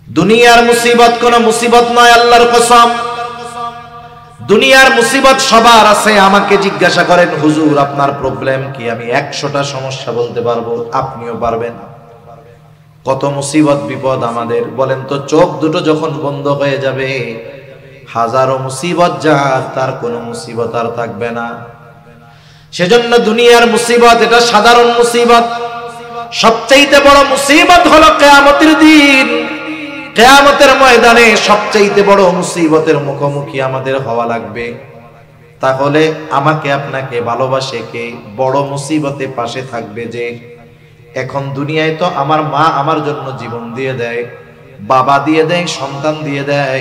দুনিয়ার মুসিবত কোন মুসিবত নয়, আল্লাহর কসম। দুনিয়ার মুসিবত সবার আছে। আমাকে জিজ্ঞাসা করেন, হুজুর আপনার প্রবলেম কি? আমি 100টা সমস্যা বলতে পারবো, আপনিও পারবেন। কত মুসিবত বিপদ আমাদের, বলেন তো। চোখ দুটো যখন বন্ধ হয়ে যাবে, হাজারো মুসিবত যার, তার কোনো মুসিবত আর থাকবে না। সেজন্য দুনিয়ার মুসিবত এটা সাধারণ মুসিবত। সবচেয়ে বড় মুসিবত হলো কিয়ামতের দিন। কিয়ামতের ময়দানে সবচেয়ে বড় মুসিবতের মুখোমুখি আমাদের হওয়া লাগবে। তাহলে আমাকে আপনাকে ভালোবাসে কে? বড় মুসিবতে পাশে থাকবে যে। এখন দুনিয়ায় তো আমার মা আমার জন্য জীবন দিয়ে দেয়, বাবা দিয়ে দেয়, সন্তান দিয়ে দেয়।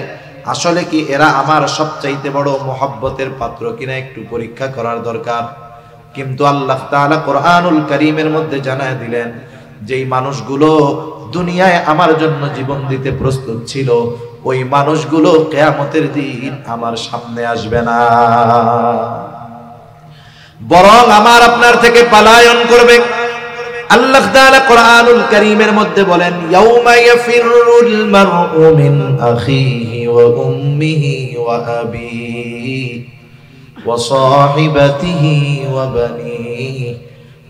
আসলে কি এরা আমার সবচাইতে বড় মহব্বতের পাত্র কিনা একটু পরীক্ষা করার দরকার। কিন্তু আল্লাহ তাআলা কোরআনুল কারীমের মধ্যে জানায় দিলেন, যেই মানুষগুলো দুনিয়ায় আমার জন্য জীবন দিতে প্রস্তুত ছিল, ওই মানুষগুলো কিয়ামতের দিন আমার সামনে আসবে না, বরং আমার আপনার থেকে পলায়ন করবে। আল্লাহ তাআলা কোরআনুল কারীমের মধ্যে বলেন, ইয়াউমা ইয়াফিরুল মারউ মিন আখিহি ওয়া উম্মিহি ওয়া আবিহি ওয়া সাহিবাতিহি ওয়া বানিহি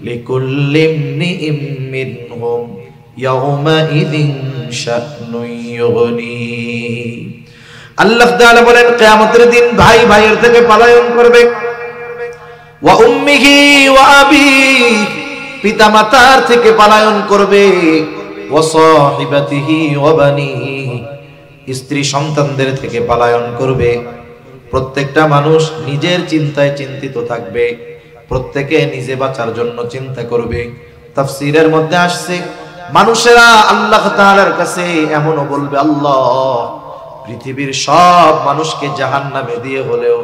লিকুল্লি ইমরিইম মিনহুম ইয়াউমাইযিন শা'নুন ইউগনি। আল্লাহ তাআলা বলেন, কিয়ামতের দিন ভাই ভাইয়ের থেকে পলায়ন করবে। ওয়া উম্মিহি ওয়া আবিহি, পিতা মাতার থেকে পলায়ন করবে। ওয়া সাহিবাতিহি ওয়া বানিহি, স্ত্রী সন্তানদের থেকে পলায়ন করবে। প্রত্যেকটা মানুষ নিজের চিন্তায় চিন্তিত থাকবে, প্রত্যেকে নিজে বাঁচার জন্য চিন্তা করবে। তাফসীরের মধ্যে আসছে, মানুষেরা আল্লাহ তাআলার কাছে এমনও বলবে, আল্লাহ, পৃথিবীর সব মানুষকে জাহান্নামে দিয়ে হলেও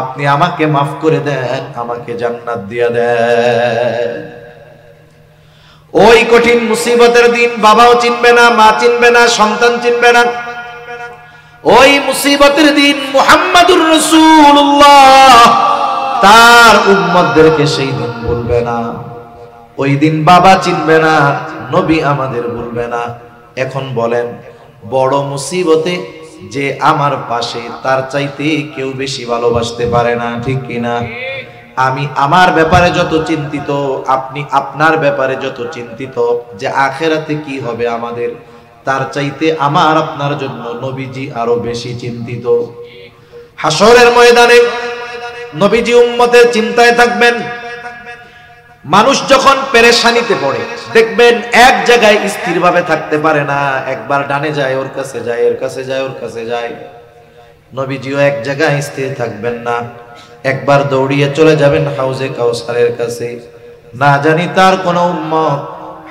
আপনি আমাকে মাফ করে দেন, আমাকে জান্নাত দিয়ে দেন। ওই কঠিন মুসিবতের দিন বাবাও চিনবে না, মা চিনবে না, সন্তান চিনবে না। ওই মুসিবতের দিন মুহাম্মাদুর রাসূলুল্লাহ তার উম্মতদেরকে সেই দিন বলবে না। ওই দিন বাবা চিনবে না, নবী আমাদের বলবে না। এখন বলেন, বড় মুসিবতে যে আমার পাশে, তার চাইতে কেউ বেশি ভালোবাসতে পারে না, ঠিক কিনা? আমি আমার ব্যাপারে যত চিন্তিত, আপনি আপনার ব্যাপারে যত চিন্তিত যে আখিরাতে কি হবে আমাদের, তার চাইতে আমার আপনার জন্য নবীজি আরো বেশি চিন্তিত। হাসরের ময়দানে নবীজি উম্মতের চিন্তায় থাকবেন। মানুষ যখন পেরেশানিতে পড়ে, দেখবেন এক জায়গায় স্থিরভাবে থাকতে পারে না। একবার ডানে যায়, ওর কাছে যায়, এর কাছে যায়, ওর কাছে যায়। নবীজিও এক জায়গায় স্থির থাকবেন না। একবার দৌড়িয়ে চলে যাবেন হাউজে কাউসারের কাছে। না জানি তার কোন উম্মত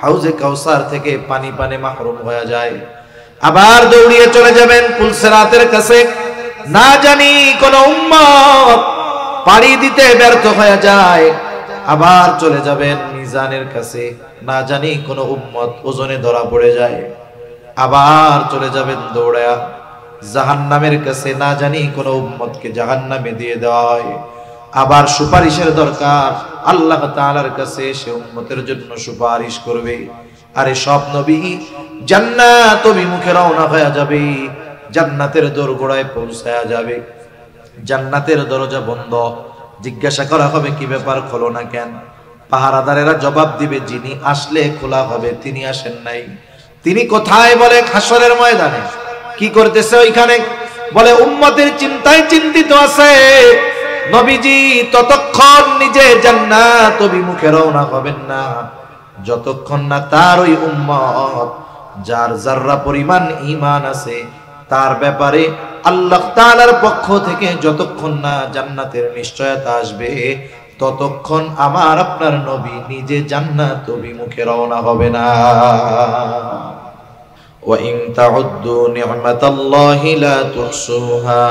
হাউজে কাউসার থেকে পানি পানে মাহরুম হয়ে যায়। আবার দৌড়িয়ে চলে যাবেন পুলসিরাতের কাছে। না জানি কোন উম্মত পাড়ি দিতে ব্যর্থ হয়ে যায়। আবার চলে যাবেন মিজানের কাছে। না জানি কোন উম্মত ওজনে ধরা পড়ে যায়। আবার চলে যাবেন দৌড়ায়া জাহান্নামের কাছে। না জানি কোন উম্মতকে জাহান্নামে দিয়ে দেওয়া হয়। আবার সুপারিশের দরকার, আল্লাহ তাআলার কাছে সে উম্মতের জন্য সুপারিশ করবে। আরে সব নবী জান্নাত অভিমুখে রওনা হয়ে যাবে, জান্নাতের দোরগোড়ায় পৌঁছায়া যাবে। জান্নাতের দরজা বন্ধ। জিজ্ঞাসা করা হবে, কি ব্যাপার, খোলো না কেন? পাহারাদারেরা জবাব দিবে, যিনি আসলে খোলা হবে, তিনি আসেন নাই। তিনি কোথায়? বলে হাসরের ময়দানে। কি করতেছে ওইখানে? বলে উম্মতের চিন্তায় চিন্তিত আছে। নবীজি ততক্ষণ নিজে জান্নাত অভিমুখে রওনা হবেন না, যতক্ষণ না তার ওই উম্মত যার যাররা পরিমাণ ঈমান আছে, তার ব্যাপারে আল্লাহ তাআলার পক্ষ থেকে যতক্ষণ না জান্নাতের নিশ্চয়তা আসবে, ততক্ষণ আমার আপনার নবী নিজে জান্নাত অভিমুখে রওনা হবে না। ওয়া ইন তাউদ্দু নি'মাতাল্লাহি লা তুহসুহা।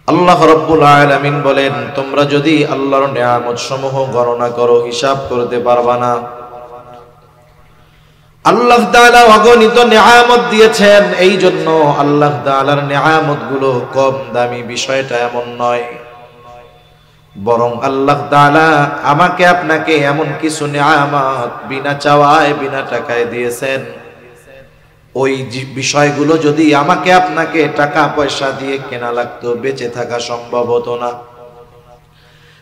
আল্লাহ রাব্বুল আলামিন বলেন, তোমরা যদি আল্লাহর নিয়ামত সমূহ গণনা করো, হিসাব করতে পারবা না। আল্লাহ তাআলা অগণিত নিয়ামত দিয়েছেন, এই জন্য আল্লাহ তাআলার নিয়ামত গুলো কম দামি বিষয়টা এমন নয়। বরং আল্লাহ তাআলা আমাকে আপনাকে এমন কিছু নিয়ামত বিনা চাওয়ায় বিনা টাকায় দিয়েছেন, ওই বিষয়গুলো যদি আমাকে আপনাকে টাকা পয়সা দিয়ে কেনা লাগতো বেঁচে থাকা সম্ভব হতো না।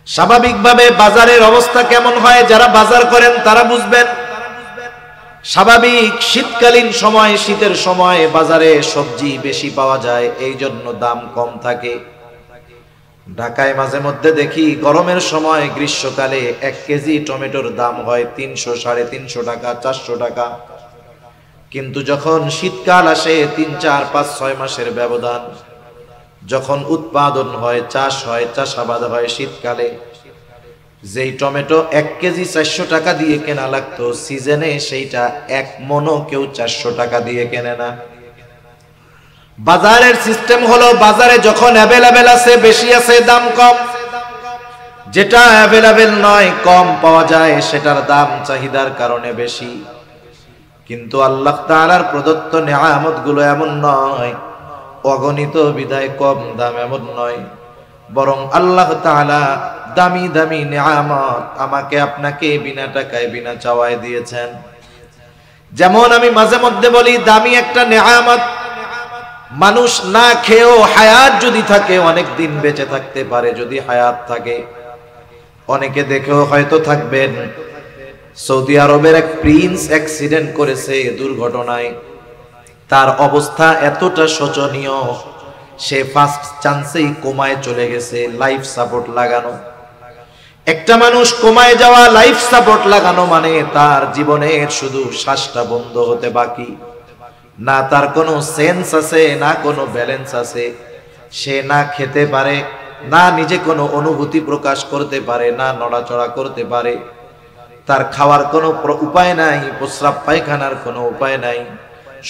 স্বাভাবিকভাবে বাজারের অবস্থা কেমন হয় যারা বাজার করেন তারা বুঝবেন। স্বাভাবিক শীতকালীন সময়, শীতের সময় বাজারে সবজি বেশি পাওয়া যায়, এই জন্য দাম কম থাকে। ঢাকায় মাঝে মধ্যে দেখি গরমের সময় গ্রীষ্মকালে 1 কেজি টমেটোর দাম হয় 300, 350 টাকা, 400 টাকা। কিন্তু যখন শীতকাল আসে, 3, 4, 5, 6 মাসের ব্যবধান, যখন উৎপাদন হয়, চাষ হয়, চাষাবাদ হয় শীতকালে, যেই টমেটো 1 কেজি 400 টাকা দিয়ে কেনা লাগতো সিজনে, সেইটা 1 মনও কেউ 400 টাকা দিয়ে কেনে না। বাজারের সিস্টেম হলো বাজারে যখন অ্যাভেলেবেল আছে, বেশি আছে, দাম কম। যেটা অ্যাভেলেবেল নয়, কম পাওয়া যায়, সেটার দাম চাহিদার কারণে বেশি। কিন্তু আল্লাহ তাআলার প্রদত্ত নিয়ামত গুলো এমন নয়, অগণিত বিদায় কম দাম এমন নয়, বরং আল্লাহ তাআলা দামি দামি নিয়ামত আমাকে আপনাকে বিনা টাকায় বিনা চাওয়ায় দিয়েছেন। যেমন আমি মাঝে মধ্যে বলি, দামি একটা নিয়ামত, মানুষ না খেয়েও হায়াত যদি থাকে অনেক দিন বেঁচে থাকতে পারে, যদি হায়াত থাকে। অনেকে দেখেও হয়তো থাকবেন, সৌদি আরবের এক প্রিন্স অ্যাক্সিডেন্ট করেছে দুর্ঘটনায়, তার অবস্থা এতটা শোচনীয়, সে ফার্স্ট চান্সেই কোমায় চলে গেছে, লাইফ সাপোর্ট লাগানো। একটা মানুষ কোমায় যাওয়া, লাইফ সাপোর্ট লাগানো মানে তার জীবনের শুধু শ্বাসটা বন্ধ হতে বাকি। না তার কোনো সেন্স আছে, না কোনো ব্যালেন্স আছে, সে না খেতে পারে, না নিজে কোনো অনুভূতি প্রকাশ করতে পারে, না নড়াচড়া করতে পারে, তার খাওয়ার কোনো উপায় নাই, প্রস্রাব পায়খানার কোনো উপায় নাই।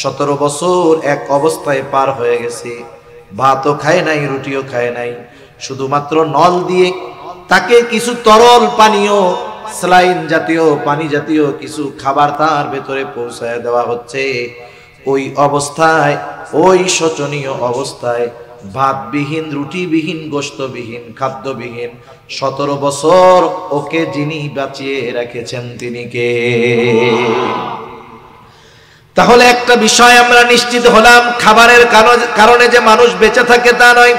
17 বছর এক অবস্থায় পার হয়ে গেছে, ভাতও খায় নাই, রুটিও খায় নাই, শুধুমাত্র নল দিয়ে তাকে কিছু তরল পানীয়, স্যালাইন জাতীয়, পানি জাতীয় কিছু খাবার তার ভেতরে পৌঁছায় দেওয়া হচ্ছে। ওই অবস্থায়, ওই শোচনীয় অবস্থায়, ভাতবিহীন, রুটিবিহীন, গোশতবিহীন, খাদ্যবিহীন 17 বছর ওকে যিনি বাঁচিয়ে রেখেছেন তিনি কে? তাহলে একটা বিষয় আমরা নিশ্চিত হলাম, খাবারের কারণে যে মানুষ বেঁচে থাকে তা নয়,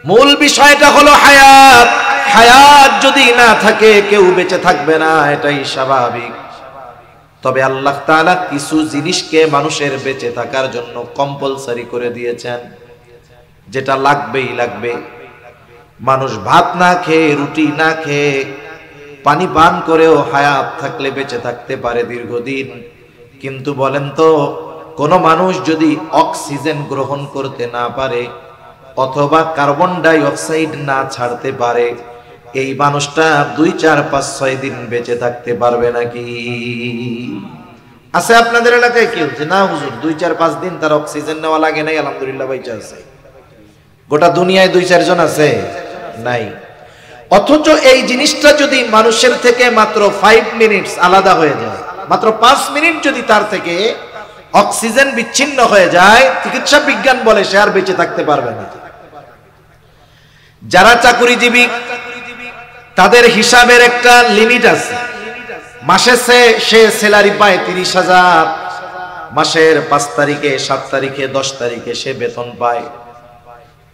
মূল বিষয়টা হলো হায়াত। হায়াত যদি না থাকে কেউ বেঁচে থাকবে না, এটাই স্বাভাবিক। তবে আল্লাহ তাআলা কিছু জিনিসকে মানুষের বেঁচে থাকার জন্য কম্পালসারি করে দিয়েছেন, যেটা লাগবেই লাগবে। মানুষ ভাত না খেয়ে, রুটি না খেয়ে, পানি পান করেও হায়াত থাকলে বেঁচে থাকতে পারে দীর্ঘদিন। কিন্তু বলেন তো, কোন মানুষ যদি অক্সিজেন গ্রহণ করতে না পারে অথবা কার্বন ডাই অক্সাইড না ছাড়তে পারে, এই মানুষটা 2, 4, 5, 6 দিন বেঁচে থাকতে পারবে নাকি? আছে আপনাদের এলাকায় কেউ যে না হুজুর 2, 4, 5 দিন তার অক্সিজেন নেওয়া লাগে নাই, আলহামদুলিল্লাহ বেঁচে আছে? গোটা দুনিয়ায় 2, 4 জন আছে? নাই। অথচ এই জিনিসটা যদি মানুষের থেকে মাত্র 5 মিনিটস আলাদা হয়ে যায়, মাত্র 5 মিনিট যদি তার থেকে অক্সিজেন বিচ্ছিন্ন হয়ে যায়, চিকিৎসা বিজ্ঞান বলে সে আর বেঁচে থাকতে পারবে না। যারা চাকরিজীবী তাদের হিসাবের একটা লিমিট আছে। মাসে সে স্যালারি পায় 30,000, মাসের 5 তারিখে, 7 তারিখে, 10 তারিখে সে বেতন পায়।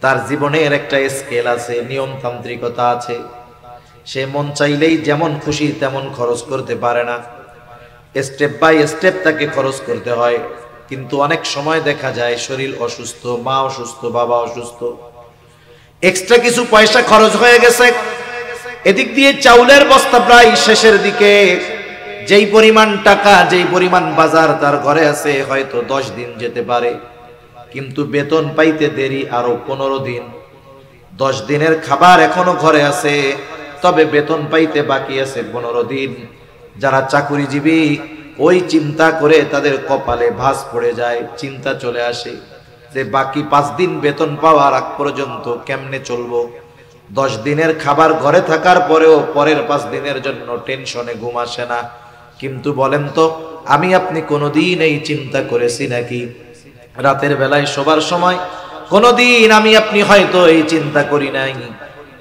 তার জীবনের একটা স্কেল আছে, নিয়মতান্ত্রিকতা আছে। সে মন চাইলেই যেমন খুশি তেমন খরচ করতে পারে না, স্টেপ বাই স্টেপ তাকে খরচ করতে হয়। কিন্তু অনেক সময় দেখা যায় শরীর অসুস্থ, মা অসুস্থ, বাবা অসুস্থ, এক্সট্রা কিছু পয়সা খরচ হয়ে গেছে। এদিক দিয়ে চাউলের বস্তা প্রায় শেষের দিকে, যেই পরিমাণ টাকা, যেই পরিমাণ বাজার তার ঘরে আছে, হয়তো 10 দিন যেতে পারে, কিন্তু বেতন পাইতে দেরি আরো 15 দিন। 10 দিনের খাবার এখনো ঘরে আছে, তবে বেতন পাইতে বাকি আছে 15 দিন। যারা চাকরিজীবী ওই চিন্তা করে তাদের কপালে ভাঁজ পড়ে যায়, চিন্তা চলে আসে যে বাকি 5 দিন বেতন পাওয়ার আগ পর্যন্ত কেমনে চলবো। 10 দিনের খাবার ঘরে থাকার পরেও পরের 5 দিনের জন্য টেনশনে ঘুম আসে না। কিন্তু বলেন তো, আমি আপনি কোনোদিন এই চিন্তা করেছি নাকি? রাতের বেলায় শোবার সময় কোনোদিন আমি আপনি হয়তো এই চিন্তা করি নাই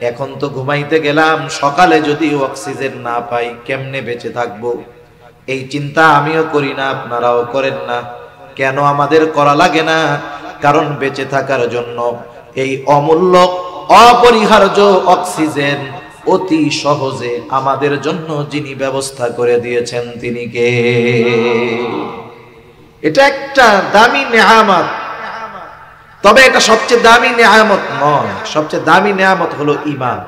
এখন তো ঘুমাইতে গেলাম, সকালে যদি অক্সিজেন না পাই কেমনে বেঁচে থাকবো? এই চিন্তা আমিও করি না, আপনারাও করেন না। কেন আমাদের করা লাগে না? কারণ বেঁচে থাকার জন্য এই অমূল্য অপরিহার্য অক্সিজেন অতি সহজে আমাদের জন্য যিনি ব্যবস্থা করে দিয়েছেন তিনি কে? এটা একটা দামি নেয়ামত, তবে এটা সবচেয়ে দামি নেয়ামত নয়। সবচেয়ে দামি নেয়ামত হলো ঈমান।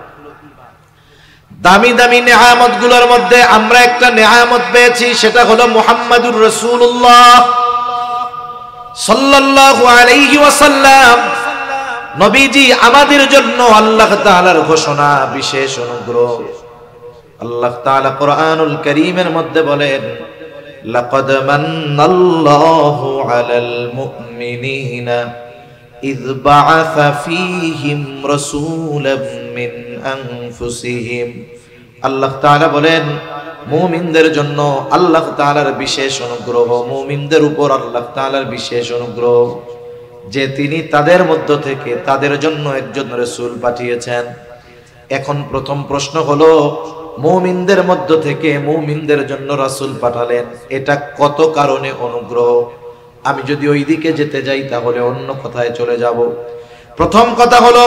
দামি দামি নেয়ামত গুলোর মধ্যে আমরা একটা নেয়ামত পেয়েছি, সেটা হলো মুহাম্মাদুর রাসূলুল্লাহ সাল্লাল্লাহু আলাইহি ওয়াসাল্লাম। নবীজি আমাদের জন্য আল্লাহ তাআলার ঘোষণা, বিশেষ অনুগ্রহ। আল্লাহ তাআলা কোরআনুল কারীমের মধ্যে বলেন, লাকাদ মান্নাল্লাহু আলাল মুমিনিনা ইয বাআসা ফীহিম রাসূলাম মিন আনফুসিহিম। আল্লাহ তাআলা বলেন, মুমিনদের জন্য আল্লাহ তাআলার বিশেষ অনুগ্রহ, মুমিনদের উপর আল্লাহ তাআলার বিশেষ অনুগ্রহ যে তিনি তাদের মধ্য থেকে তাদের জন্য একজন রাসূল পাঠিয়েছেন। এখন প্রথম প্রশ্ন হলো, মুমিনদের মধ্য থেকে মুমিনদের জন্য রাসূল পাঠালেন, এটা কত কারণে অনুগ্রহ? আমি যদি ওই দিকে যেতে যাই তাহলে অন্য কথায় চলে যাব। প্রথম কথা হলো,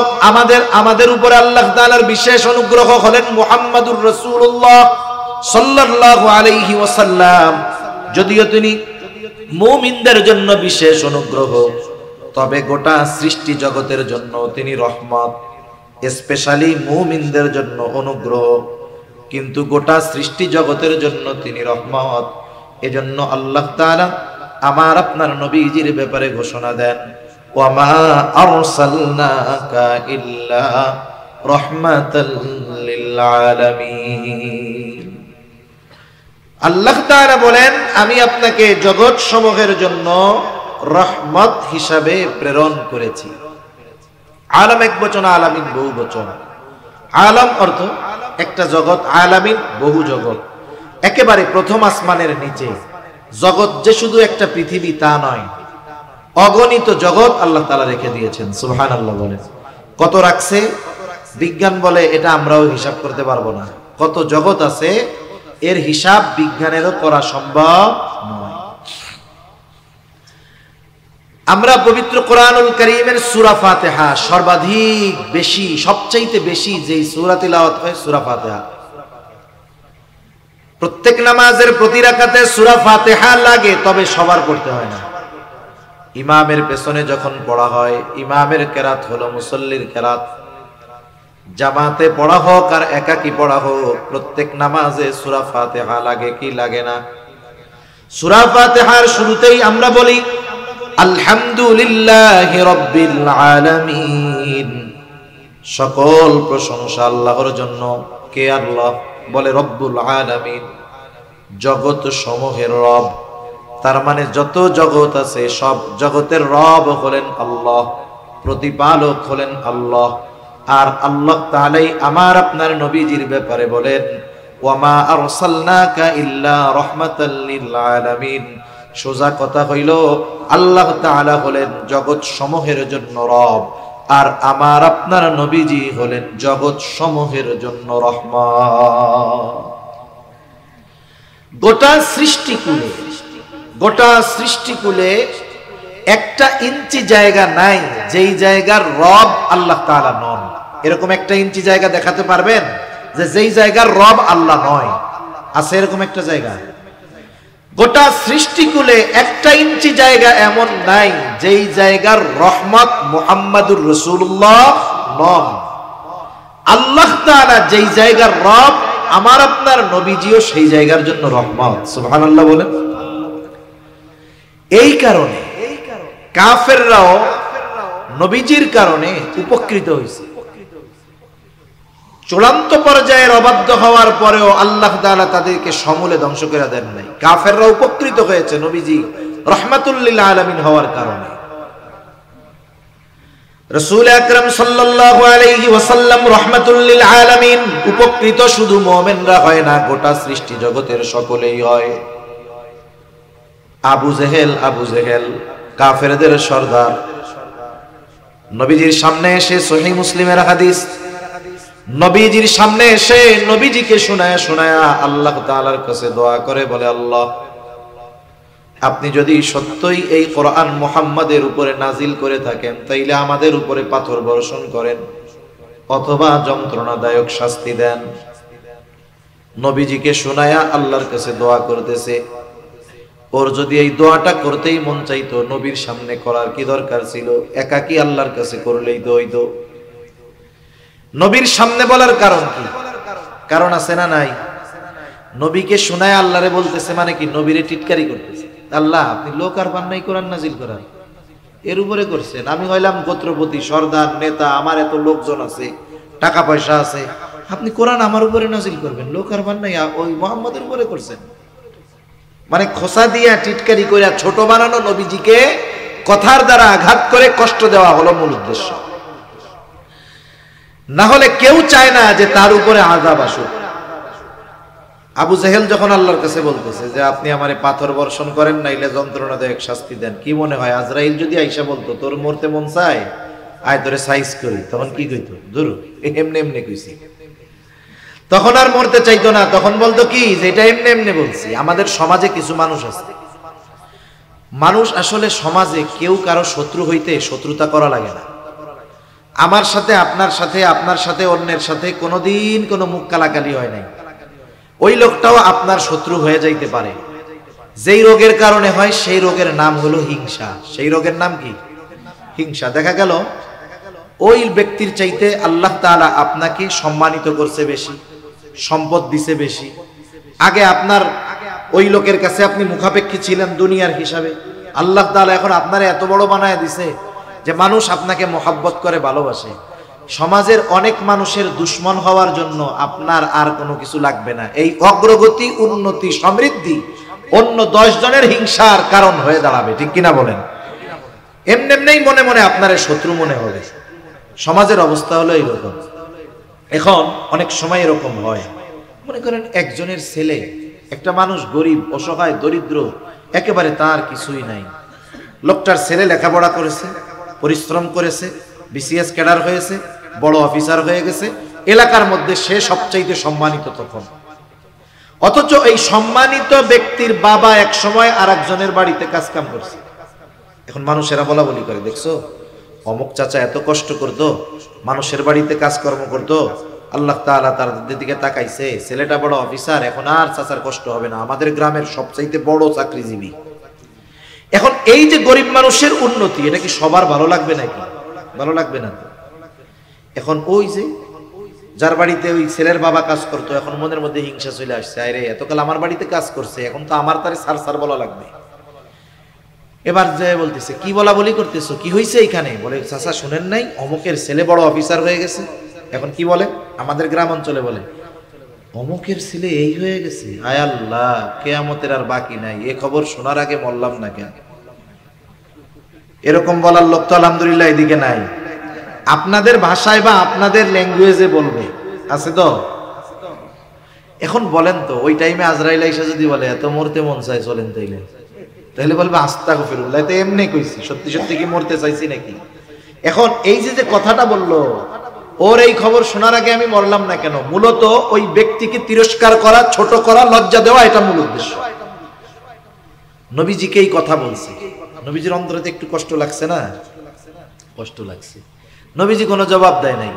আমাদের উপরে আল্লাহ তাআলার বিশেষ অনুগ্রহ হলেন মুহাম্মাদুর রাসূলুল্লাহ সাল্লাল্লাহু আলাইহি ওয়াসাল্লাম। যদিও তিনি মুমিনদের জন্য বিশেষ অনুগ্রহ, তবে গোটা সৃষ্টি জগতের জন্য তিনি রহমত। স্পেশালি মুমিনদের জন্য অনুগ্রহ, কিন্তু গোটা সৃষ্টি জগতের জন্য তিনি রহমত। এজন্য আল্লাহ তাআলা আমার আপনার নবীজির ব্যাপারে ঘোষণা দেন, ওয়ামা আরসালনাকা ইল্লা রাহমাতাল লিল আলামিন। আল্লাহ তাআলা বলেন, আমি আপনাকে জগৎ সমূহের জন্য রহমত হিসাবে প্রেরণ করেছি। আলম এক বচন, আলামিন বহু বচন। আলম অর্থ একটা জগৎ, আলামিন বহু জগৎ। একেবারে প্রথম আসমানের নিচে জগৎ যে শুধু একটা পৃথিবী তা নয়, অগণিত জগৎ আল্লাহ তাআলা রেখে দিয়েছেন। সুবহানাল্লাহ বলেন। কত রাখছে? বিজ্ঞান বলে এটা আমরাও হিসাব করতে পারবো না। কত জগৎ আছে এর হিসাব বিজ্ঞানেরও করা সম্ভব নয়। আমরা পবিত্র কোরআনুল কারীমের সূরা ফাতিহা সর্বাধিক বেশি, সবচাইতে বেশি যেই সূরা তিলাওয়াত হয় সূরা ফাতিহা। প্রত্যেক নামাজের প্রতি রাকাতে সূরা ফাতিহা লাগে, তবে সবার পড়তে হয় না। ইমামের পেছনে যখন পড়া হয়, ইমামের কেরাত হলো মুসল্লির কেরাত। জামাতে পড়া হোক আর একাকি পড়া হোক, প্রত্যেক নামাজে সূরা ফাতিহা লাগে কি লাগে না? সূরা ফাতিহার শুরুতেই আমরা বলি আলহামদুলিল্লাহি রাব্বিল আলামিন। সকল প্রশংসা আল্লাহর জন্য। কে আল্লাহ? বলে রব্বুল আলামিন, জগৎ সমূহের রব। তার মানে যত জগৎ আছে সব জগতের রব হলেন আল্লাহ, প্রতিপালক হলেন আল্লাহ। আর আল্লাহ তাআলাই আমার আপনার নবীজির ব্যাপারে বলেন, ওয়ামা আরসালনাকা ইল্লা রাহমাতাল লিল আলামিন। সোজা কথা হইল, আল্লাহ তাআলা হলেন জগৎ সমূহের জন্য রব, আর আমার আপনার নবীজি হলেন জগৎ সমূহের জন্য রহমত। গোটা সৃষ্টিকুলে একটা ইঞ্চি জায়গা নাই যেই জায়গার রব আল্লাহ তাআলা নন। এরকম একটা ইঞ্চি জায়গা দেখাতে পারবেন যে যেই জায়গার রব আল্লাহ নয়? আছে এরকম একটা জায়গা? গোটা সৃষ্টিকুলে একটা ইঞ্চি জায়গা এমন নাই যেই জায়গার রহমত মুহাম্মাদুর রাসূলুল্লাহ নন। আল্লাহ তাআলা যেই জায়গার রব, আমার আপনার নবীজিও সেই জায়গার জন্য রহমত। সুবহানাল্লাহ বলেন। এই কারণে কাফেররাও নবীজির কারণে উপকৃত হয়েছে। চূড়ান্ত পর্যায়ের অবাধ্য হওয়ার পরেও আল্লাহ তাআলা তাদেরকে সমূলে ধ্বংস করে দেন নাই। কাফেররা উপকৃত হয়েছে নবীজি রাহমাতুল লিল আলামিন হওয়ার কারণে। রাসূল আকরাম সাল্লাল্লাহু আলাইহি ওয়াসাল্লাম রাহমাতুল লিল আলামিন। উপকৃত শুধু মুমিনরা হয় না, গোটা সৃষ্টি জগতের সকলেই হয়। আবু জেহেল কাফেরদের সর্দার, নবীজির সামনে এসে সহিহ মুসলিমের হাদিস, নবীজির সামনে এসে নবীজিকে শোনায়া শোনায়া আল্লাহ তাআলার কাছে দোয়া করে বলে, আল্লাহ আপনি যদি সত্যই এই কোরআন মুহাম্মাদের উপরে নাজিল করে থাকেন তাইলে আমাদের উপরে পাথর বর্ষণ করেন অথবা যন্ত্রণাদায়ক শাস্তি দেন। নবীজিকে শোনায়া আল্লাহর কাছে দোয়া করতেছে। ওর যদি এই দোয়াটা করতেই মন চাইতো, নবীর সামনে করার কি দরকার ছিল? একাকী আল্লাহর কাছে করলেই তো হইতো। নবীর সামনে বলার কারণ কি? কারণ আছে না নাই? নবীকে শোনায় আল্লাহরে বলতেছে মানে কি? নবীরে টিটকারি করতেছে। আল্লাহ আপনি লোক আর পান নাই কোরআন নাজিল করার, এর উপরে করছেন। আমি হইলাম গোত্রপতি, সর্দার, নেতা, আমার এত লোকজন আছে, টাকা পয়সা আছে, আপনি কোরআন আমার উপরে নাজিল করবেন, লোক আর পান নাই ওই মুহাম্মাদের উপরে করছেন। মানে খোসা দিয়া টিটকারি কইরা ছোট বানানো নবীজিকে কথার দ্বারা আঘাত করে কষ্ট দেওয়া হলো মূল উদ্দেশ্য। না হলে কেউ চায় না যে তার উপরে আযাব আসুক। আবু জেহেল যখন আল্লাহর কাছে বলতেছে যে আপনি আমারে পাথর বর্ষণ করেন নাইলে যন্ত্রণাদায়ক শাস্তি দেন, কি মনে হয় আজরাইল যদি আইসা বলতো তোর মরতে মন চায় আয় তোরে সাইজ করি, তখন কি কইতো? দূর এমনি এমনি কইছি। তখন আর মরতে চাইতো না, তখন বলতো কি যে এটা এমনি এমনি বলছি। আমাদের সমাজে কিছু মানুষ আছে, মানুষ আসলে সমাজে কেউ কারো শত্রু হইতে শত্রুতা করা লাগে না। আমার সাথে আপনার সাথে, আপনার সাথে অন্যের সাথে কোনোদিন কোনো মুখ কালাকালি হয় নাই। ওই লোকটাও আপনার শত্রু হয়ে যাইতে পারে। যেই রোগের কারণে হয় সেই রোগের নাম হলো হিংসা। সেই রোগের নাম কি? হিংসা। দেখা গেল ওই ব্যক্তির চাইতে আল্লাহ তাআলা আপনাকে সম্মানিত করছে বেশি, সম্পদ দিছে বেশি। আগে আপনার ওই লোকের কাছে আপনি মুখাপেক্ষী ছিলেন দুনিয়ার হিসাবে, আল্লাহ তাআলা এখন আপনারে এত বড় বানায় দিছে যে মানুষ আপনাকে মহব্বত করে, ভালোবাসে। সমাজের অনেক মানুষের দুশ্মন হওয়ার জন্য আপনার আর কোনো কিছু লাগবে না। এই অগ্রগতি, উন্নতি, সমৃদ্ধি অন্য 10 জনের হিংসার কারণ হয়ে দাঁড়াবে, ঠিক কিনা বলেন? এমনি এমনি মনে মনে আপনার শত্রু মনে হবে। সমাজের অবস্থা হলো এইরকম। এখন অনেক সময় এরকম হয়, মনে করেন একজনের ছেলে, একটা মানুষ গরিব, অসহায়, দরিদ্র, একেবারে তার কিছুই নাই। লোকটার ছেলে লেখাপড়া করেছে, পরিশ্রম করেছে, বিসিএস ক্যাডার হয়েছে, বড় অফিসার হয়ে গেছে, এলাকার মধ্যে সে সবচাইতে সম্মানিত তখন। অথচ এই সম্মানিত ব্যক্তির বাবা এক সময় আর একজনের বাড়িতে কাজ কাম করছে। এখন মানুষেরা বলা বলি করে, দেখছো অমুক চাচা এত কষ্ট করতো, মানুষের বাড়িতে কাজকর্ম করতো, আল্লাহ তাআলা তার দিকে তাকাইছে, ছেলেটা বড় অফিসার, এখন আর চাচার কষ্ট হবে না, আমাদের গ্রামের সবচাইতে বড় চাকরিজীবী। এখন এই যে গরিব মানুষের উন্নতি, এটা কি সবার ভালো লাগবে নাকি? ভালো লাগবে না তো। এখন ওই যে যার বাড়িতে ওই ছেলের বাবা কাজ করতো, এখন মনের মধ্যে হিংসা চলে আসছে, আরে এতকাল আমার বাড়িতে কাজ করছে, এখন তো আমার তারে সার সার বলা লাগবে। এবার যে বলতেছে, কি বলা বলি করতেছো, কি হয়েছে এখানে? বলে চাচা শুনেন নাই অমুকের ছেলে বড় অফিসার হয়ে গেছে। এখন কি বলে আমাদের গ্রাম অঞ্চলে? বলে অমুকের ছেলে এই হয়ে গেছে, আয় আল্লাহ কিয়ামতের আর বাকি নাই, এ খবর শোনার আগে মরলাম না কেন। এরকম বলার লোক তো আলহামদুলিল্লাহ এদিকে নাই। আপনাদের ভাষায় বা আপনাদের ল্যাঙ্গুয়েজে বলবে, আছে তো? এখন বলেন তো, ওই টাইমে আজরাইল আইসা যদি বলে এত মরতে মন চায় চলেন, তাহলে বলবে আস্তাগফিরুল্লাহ, তো এমনি কইছি, সত্যি সত্যি কি মরতে চাইছি নাকি? এখন এই যে কথাটা বললো, ওর এই খবর শোনার আগে আমি মরলাম না কেন, মূলত ওই ব্যক্তিকে তিরস্কার করা, ছোট করা, লজ্জা দেওয়া, এটা মূল উদ্দেশ্য। নবীজিকে এই কথা বলছে, নবীজির অন্তরে একটু কষ্ট লাগছে না? কষ্ট লাগছে। নবীজি কোনো জবাব দেয় নাই।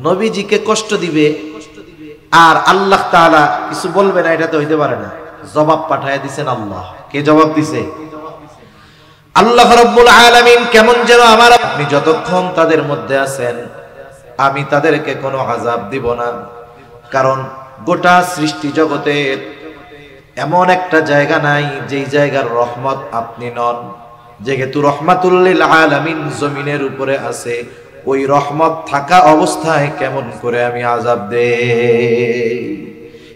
নবীজিকে কষ্ট দিবে আর আল্লাহ তাআলা কিছু বলবে না, এটা তো হইতে পারে না। জবাব পাঠায় দিছেন আল্লাহ। কে জবাব দিছে? আল্লাহ রাব্বুল আলামিন। কেমন যেন আমার আপনি যতক্ষণ তাদের মধ্যে আছেন, আমি তাদেরকে কোনো আযাব দিব না, কারণ গোটা সৃষ্টি জগতে এমন একটা জায়গা নাই যেই জায়গার রহমত আপনি নন। যেহেতু রহমাতুল লিল আলামিন জমিনের উপরে আছে, ওই রহমত থাকা অবস্থায় কেমন করে আমি আযাব দেই?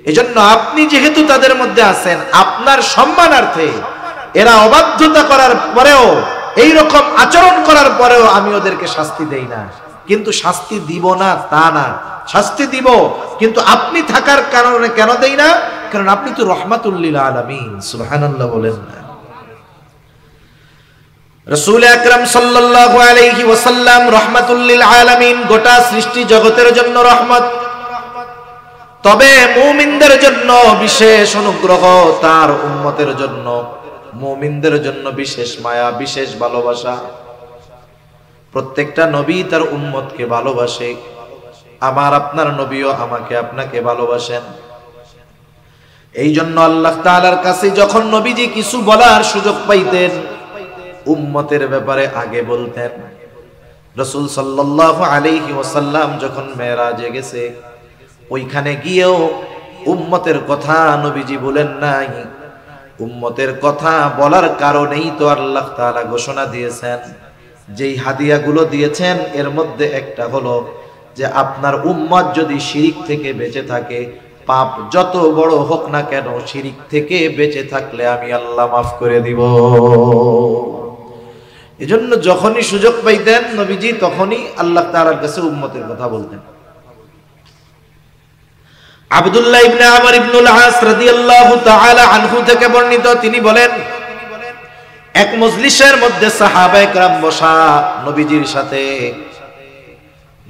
এজন্য আপনি যেহেতু তাদের মধ্যে আছেন, আপনার সম্মানার্থে এরা অবাধ্যতা করার পরেও, এই রকম আচরণ করার পরেও আমি ওদেরকে শাস্তি দেই না। কিন্তু শাস্তি দিব না তা না, শাস্তি দিব, কিন্তু আপনি থাকার কারণে কেন দেই না? কারণ আপনি তো রহমাতুল লিল আলামিন। সুবহানাল্লাহ বলেন না? রাসূল আকরাম সাল্লাল্লাহু আলাইহি ওয়াসাল্লাম রাহমাতুল লিল আলামিন, গোটা সৃষ্টি জগতের জন্য রহমত। তবে মুমিনদের জন্য বিশেষ অনুগ্রহ, তার উম্মতের জন্য, মুমিনদের জন্য বিশেষ মায়া, বিশেষ ভালোবাসা। প্রত্যেকটা নবী তার উম্মতকে ভালোবাসে। আমার আপনার নবীও আমাকে আপনাকে ভালোবাসেন। এই জন্য আল্লাহ তাআলার কাছে যখন নবীজি কিছু বলার সুযোগ পাইতেন, উম্মতের ব্যাপারে আগে বলতেন। রাসূল সাল্লাল্লাহু আলাইহি ওয়াসাল্লাম যখন মেরাজে গেছে, ওইখানে গিয়েও উম্মতের কথা নবীজি বলেন নাই। উম্মতের কথা বলার কারণেই তো আল্লাহ তাআলা ঘোষণা দিয়েছেন, যেই হাদিয়াগুলো দিয়েছেন এর মধ্যে একটা হলো যে আপনার উম্মত যদি শিরিক থেকে বেঁচে থাকে, পাপ যত বড় হোক না কেন, শিরিক থেকে বেঁচে থাকলে আমি আল্লাহ মাফ করে দিব। এজন্য যখনই সুযোগ পাইতেন নবীজি, তখনই আল্লাহ তাআলার কাছে উম্মতের কথা বলতেন। আব্দুল্লাহ ইবনে আমর ইবনুল আস রাদিয়াল্লাহু তাআলা আনহু থেকে বর্ণিত, তিনি বলেন, এক মজলিসের মধ্যে সাহাবায়ে কেরাম বসা নবীজির সাথে।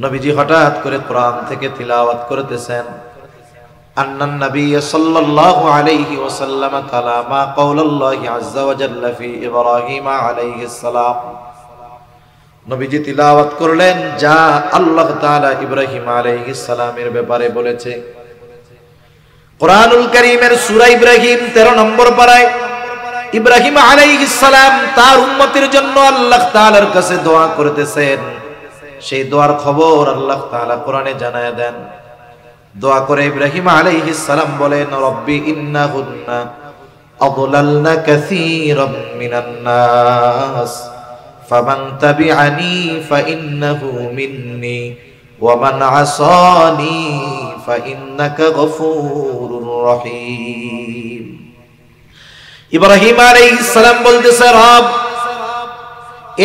নবীজি হঠাৎ করে কোরআন থেকে তিলাওয়াত করতেছেন। আন্নান নবী সাল্লাল্লাহু আলাইহি ওয়াসাল্লাম কালামা কাওলাল্লাহি আযজা ওয়া জাল্লা ফি ইব্রাহিম আলাইহিস সালাম। নবীজি তিলাওয়াত করলেন যা আল্লাহ তাআলা ইব্রাহিম আলাইহিস সালামের ব্যাপারে বলেছে। কোরআনুল কারীমের সূরা ইব্রাহিম 13 নম্বর পারায় ইব্রাহিম আলাইহিস সালাম তার উম্মতের জন্য আল্লাহ তাআলার কাছে দোয়া করতেছেন। সেই দোয়ার খবর আল্লাহ তাআলা কোরআনে জানায় দেন। দোয়া করে ইব্রাহিম আলাইহিস সালাম বলেন, রব্বি ইন্নাহুন্না আদলালনা কাসীরাম মিনান নাস ফামান তাবিআনি ফাইন্নাহু মিন্নি ওয়া মান আসানি ফাইন্নাকা গফুরুর রহিম। ইব্রাহিম আলাইহিস সালাম বলতেছে, রব,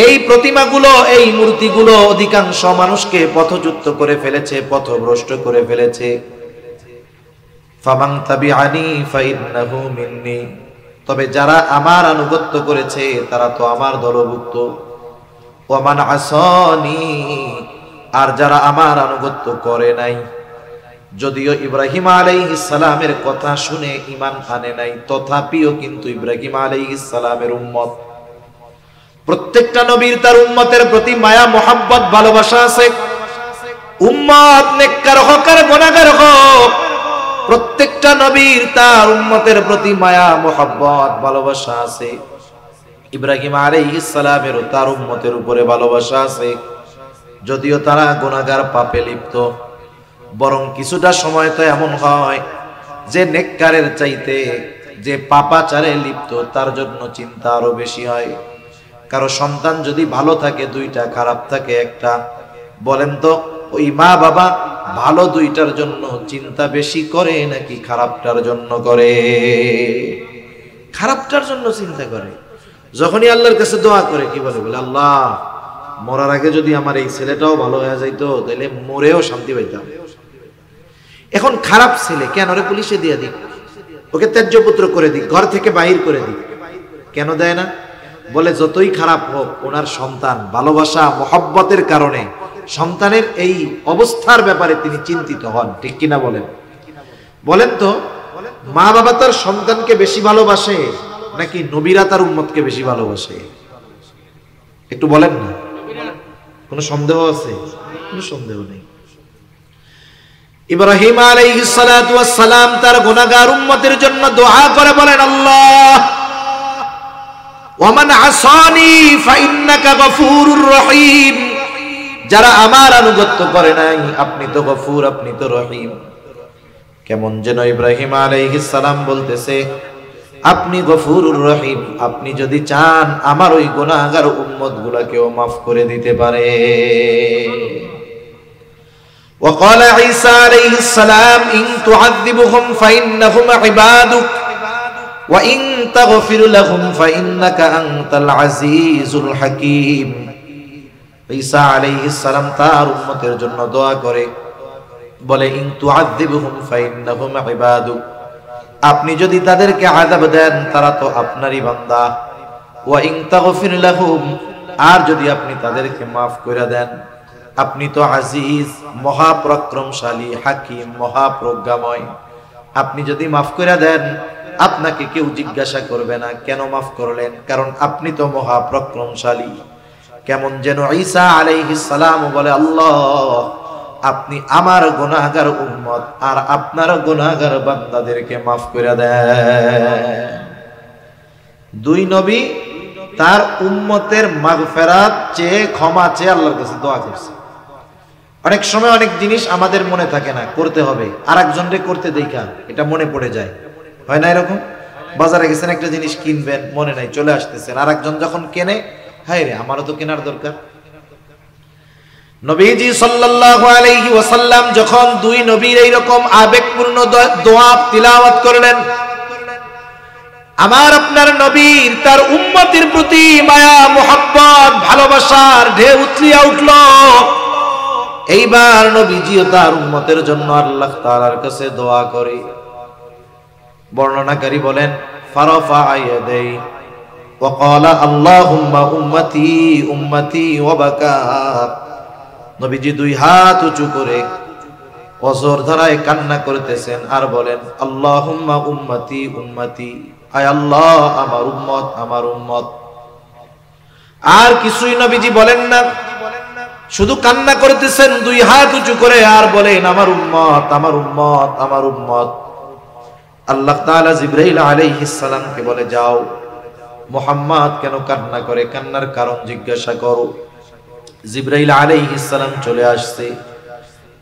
এই প্রতিমাগুলো, এই মূর্তিগুলো অধিকাংশ মানুষকে পথচ্যুত করে ফেলেছে, পথভ্রষ্ট করে ফেলেছে। ফামান তাবিআনি ফাইন্নাহু মিন্নি, তবে যারা আমার আনুগত্য করেছে তারা তো আমার দলভুক্ত। ওয়া মান আসানি, আর যারা আমার আনুগত্য করে নাই, যদিও ইব্রাহিম আলাইহিস সালামের কথা শুনে ঈমান আনে নাই, তথাপিও কিন্তু ইব্রাহিম আলাইহিস সালামের উম্মত। প্রত্যেকটা নবীর তার উম্মতের প্রতি মায়া, মোহাব্বত, ভালোবাসা আছে। উম্মত নেককার হোক আর গুনাহগার হোক, প্রত্যেকটা নবীর তার উম্মতের প্রতি মায়া, মোহাব্বত, ভালোবাসা আছে। ইব্রাহিম আলাইহিস সালামেরও তার উম্মতের উপরে ভালোবাসা আছে, যদিও তারা গুনাহগার, পাপে লিপ্ত। বরং কিছুটা সময় তো এমন হয় যে নেককারের চাইতে যে পাপাচারে লিপ্ত তার জন্য চিন্তা আরো বেশি হয়। কারো সন্তান যদি ভালো থাকে দুইটা, খারাপ থাকে একটা, বলেন তো ওই মা বাবা ভালো দুইটার জন্য চিন্তা বেশি করে নাকি খারাপটার জন্য করে? খারাপটার জন্য চিন্তা করে। যখনই আল্লাহর কাছে দোয়া করে কি বলে? বলে আল্লাহ, মরার আগে যদি আমার এই ছেলেটাও ভালো হয়ে যাইতো তাহলে মরেও শান্তি পাইতাম। এখন খারাপ ছেলে, কেন রে পুলিশে দিয়ে দিক, ওকে ত্যায্য পুত্র করে দিক, ঘর থেকে বাহির করে দিক। কেন দেয় না? বলে যতই খারাপ হোক ওনার সন্তান, ভালোবাসা মহব্বতের কারণে সন্তানের এই অবস্থার ব্যাপারে তিনি চিন্তিত হন। ঠিক কিনা বলেন? বলেন তো, মা বাবা তার সন্তানকে বেশি ভালোবাসে নাকি নবীরা তার উম্মতকে বেশি ভালোবাসে? একটু বলেন না। কোনো সন্দেহ আছে? কোনো সন্দেহ নেই। ইব্রাহিম আলাইহিস সালাতু ওয়াস সালাম তার গুনাহগার উম্মতের জন্য দোয়া করে বলেন, আল্লাহ ওয়া মান আসানি ফাইন্নাকা গফুরুর রহিম, যারা আমার আনুগত্য করে নাই আপনি তো গফুর, আপনি তো রহিম। কেমন যেন ইব্রাহিম আলাইহিস সালাম বলতেছে, আপনি গফুরুর রহিম, আপনি যদি চান আমার ওই গুনাহগার উম্মতগুলোকেও maaf করে দিতে পারে। وقال عيسى عليه السلام إن تعذبهم فإنهم عبادك وإن تغفر لهم فإنك أنت العزيز الحكيم। ঈসা আলাইহিস সালাম তার উম্মতের জন্য দোয়া করে বলে, ইন তুআযিবহুম ফাইন্নাহুম ইবাদুক, আপনি যদি তাদেরকে আযাব দেন তারা তো আপনারই বান্দা। ওয়া ইন তাগফির লাহুম, আর যদি আপনি তাদেরকে মাফ করে দেন, আপনি তো আজিজ, মহাপরাক্রমশালী, হাকিম, মহাপ্রজ্ঞাময়, আপনি যদি মাফ করে দেন আপনাকে কেউ জিজ্ঞাসা করবে না কেন মাফ করলেন, কারণ আপনি তো মহাপরাক্রমশালী। কেমন যেন ঈসা আলাইহিস সালাম বলে, আল্লাহ আপনি আমার গুনাহগার উম্মত আর আপনার গুনাহগার বান্দাদেরকে মাফ করে দেন। দুই নবী তার উম্মতের মাগফিরাত চেয়ে, ক্ষমা চেয়ে আল্লাহর কাছে দোয়া করছে। অনেক সময় অনেক জিনিস আমাদের মনে থাকে না, করতে হবে, আর একজনকে করতে দেখা এটা মনে পড়ে যায়, হয় না এরকম? বাজারে গেছেন একটা জিনিস কিনবেন, মনে নাই, চলে আসতেছেন, আর একজন যখন কেনে, হায় রে আমারও তো কেনার দরকার। নবীজি সাল্লাল্লাহু আলাইহি ওয়াসাল্লাম যখন দুই নবীর এইরকম আবেগপূর্ণ দোয়া তিলাওয়াত করলেন, আমার আপনার নবীর তার উম্মতের প্রতি মায়া, মুহাব্বত, ভালোবাসার ঢেউ উতলিয়া উঠল। এইবার নবীজিও তার উম্মতের জন্য আল্লাহ তাআলার কাছে দোয়া করে। বর্ণনাকারী বলেন, ফারাফা ইয়াদাই ওয়া ক্বালা আল্লাহুম্মা উম্মতি উম্মতি ওয়া বাকা। নবীজি দুই হাত উঁচু করে অজর ধারায় কান্না করতেছেন আর বলেন, আল্লাহুম্মা উম্মতি উম্মতি, আয় আল্লাহ আমার উম্মত আমার উম্মত। আর কিছুই নবীজি বলেন না, শুধু কান্না করতেছেন দুই হাত উঁচু করে আর বলেন, আমার উম্মত আমার উম্মত আমার উম্মত। আল্লাহ তাআলা জিবরাইল আলাইহিস সালামকে বলে, যাও মুহাম্মদ কেন কান্না করে, কান্নার কারণ জিজ্ঞাসা করো। জিবরাইল আলাইহিস সালাম চলে আসছে,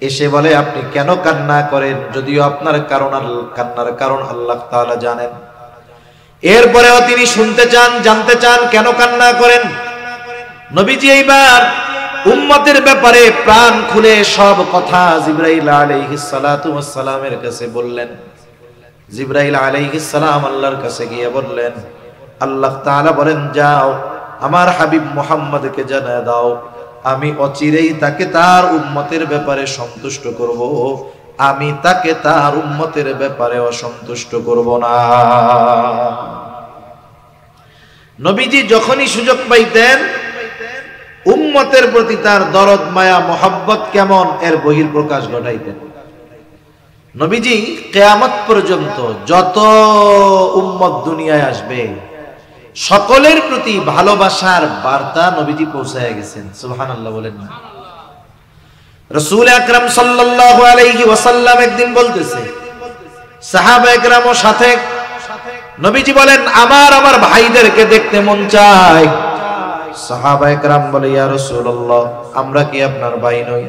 এসে বলে, আপনি কেন কান্না করেন, যদিও আপনার কান্নার কারণ আল্লাহ তাআলা জানেন। এরপরেও তিনি শুনতে চান, জানতে চান কেন কান্না করেন। নবীজি এইবার উম্মতের ব্যাপারে প্রাণ খুলে সব কথা জিবরাইল আলাইহিস সালাতু ওয়াস সালামের কাছে বললেন। জিবরাইল আলাইহিস সালাম আল্লাহর কাছে গিয়ে বললেন, আল্লাহ তাআলা বলেন, যাও আমার হাবিব মুহাম্মদকে জানিয়ে দাও, আমি অচিরেই তাকে তার উম্মতের ব্যাপারে সন্তুষ্ট করব, আমি তাকে তার উম্মতের ব্যাপারে অসন্তুষ্ট করব না। নবীজি যখনই সুযোগ পাইতেন উম্মতের প্রতি তার দরদ, মায়া, মোহাব্বত কেমন এর বহিঃপ্রকাশ ঘটাইতেন। নবীজি কিয়ামত পর্যন্ত যত উম্মত দুনিয়ায় আসবে সকলের প্রতি ভালোবাসার বার্তা নবীজি পৌঁছায় গেছেন। সুবহানাল্লাহ বলেন না? রাসূল আকরাম সাল্লাল্লাহু আলাইহি ওয়াসাল্লাম একদিন বলতেছে, সাহাবায়ে কেরামের সাথে নবীজি বলেন, আমার ভাইদেরকে দেখতে মন চায়। সাহাবায়ে কেরাম বলে, ইয়া রাসূলুল্লাহ আমরা কি আপনার ভাই নই?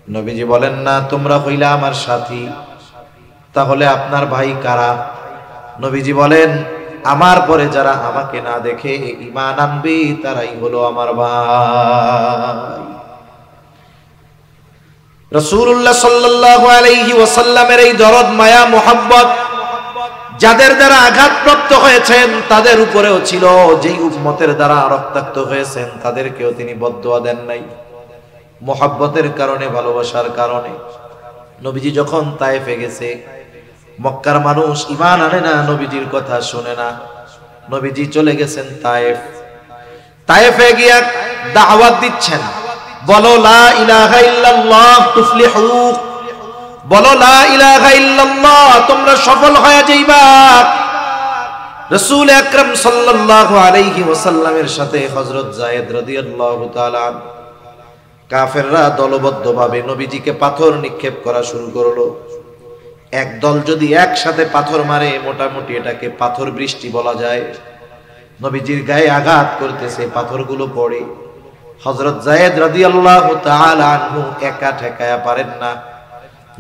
নবীজি বলেন, না, তোমরা হইলা আমার সাথী, তাহলে আপনার ভাই কারা? নবীজি বলেন, আমার পরে যারা আমাকে না দেখে ঈমান আনবে তারাই হলো আমার ভাই। রাসূলুল্লাহ সাল্লাল্লাহু আলাইহি ওয়াসাল্লামের এই দরদ, মায়া, মুহাব্বত যাদের দ্বারা আঘাতপ্রাপ্ত হয়েছেন তাদের উপরেও ছিল, যেই উম্মতের দ্বারা রক্তাক্ত হয়েছেন তাদেরকেও তিনি বদদুয়া দেন নাই। মুহাব্বতের কারণে, ভালোবাসার কারণে নবীজি যখন তায়েফে গেছে, মক্কার মানুষ ঈমান আনে না, নবীজির কথা শুনে না। নবীজি চলে গেছেন তায়েফ। তায়েফে গিয়ে দাওয়াত দিচ্ছেন, বলো লা ইলাহা ইল্লাল্লাহ তুফলিহু, বলো লা ইলাহা ইল্লাল্লাহ তোমরা সফল হয়ে যাইবা। রাসূল আকরাম সাল্লাল্লাহু আলাইহি ওয়াসাল্লামের সাথে হযরত যায়েদ রাদিয়াল্লাহু তাআলা কাফেররা দলবদ্ধভাবে নবীজিকে পাথর নিক্ষেপ করা শুরু করলো। এক দল যদি একসাথে পাথর মারে, মোটামুটি এটাকে পাথর বৃষ্টি বলা যায়। নবীজির গায়ে আঘাত করতেছে, পাথরগুলো পড়ে। হযরত যায়েদ রাদিয়াল্লাহু তাআলা আনহু একা ঠেকায়া পারেন না,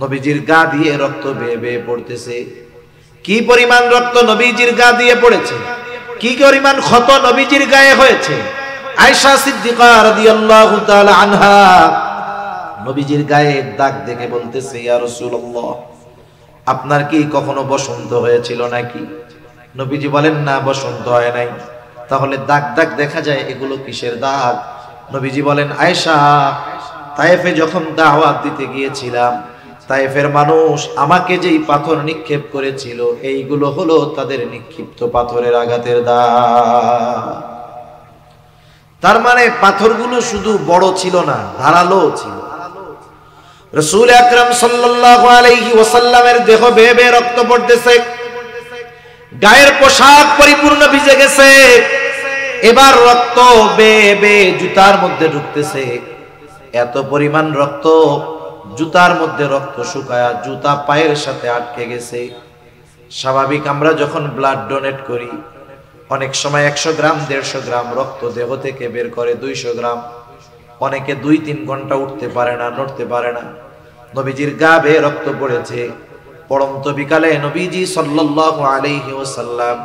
নবীজির গা দিয়ে রক্ত বেয়ে বেয়ে পড়তেছে। কি পরিমাণ রক্ত নবীজির গা দিয়ে পড়েছে, কি পরিমাণ ক্ষত নবীজির গায়ে হয়েছে। আয়েশা সিদ্দিকা রাদিয়াল্লাহু তাআলা আনহা নবীজির গায়ে দাগ দেখে বলতেছে, ইয়া রাসূলুল্লাহ আপনার কি কখনো বসন্ত হয়েছিল নাকি? নবীজি বলেন, না, বসন্ত হয় নাই। তাহলে দাগ দাগ দেখা যায়, এগুলো কিসের দাগ? নবীজি বলেন, আয়েশা তায়েফে যখন দাওয়াত দিতে গিয়েছিলাম তায়েফের মানুষ আমাকে যেই পাথর নিক্ষেপ করেছিল এইগুলো হলো তাদের নিক্ষিপ্ত পাথরের আঘাতের দাগ। তার মানে পাথরগুলো শুধু বড় ছিল না, ধারালো ছিল। রাসূল আকরাম সাল্লাল্লাহু আলাইহি ওয়াসাল্লামের দেহ বেয়ে বেয়ে রক্ত পড়তেছে, গায়ের পোশাক পরিপূর্ণ ভিজে গেছে, এবার রক্ত বেয়ে বেয়ে জুতার মধ্যে ঢুকতেছে। এত পরিমাণ রক্ত, জুতার মধ্যে রক্ত শুকায়া জুতা পায়ের সাথে আটকে গেছে। স্বাভাবিক আমরা যখন ব্লাড ডোনেট করি অনেক সময় 100 গ্রাম 150 গ্রাম রক্ত দেহ থেকে বের করে, 200 গ্রাম। অনেকে 2-3 ঘন্টা উঠতে পারে না, নড়তে পারে না। নবীজির গা বেয়ে রক্ত পড়েছে। পড়ন্ত বিকালে নবীজি সাল্লাল্লাহু আলাইহি ওয়াসাল্লাম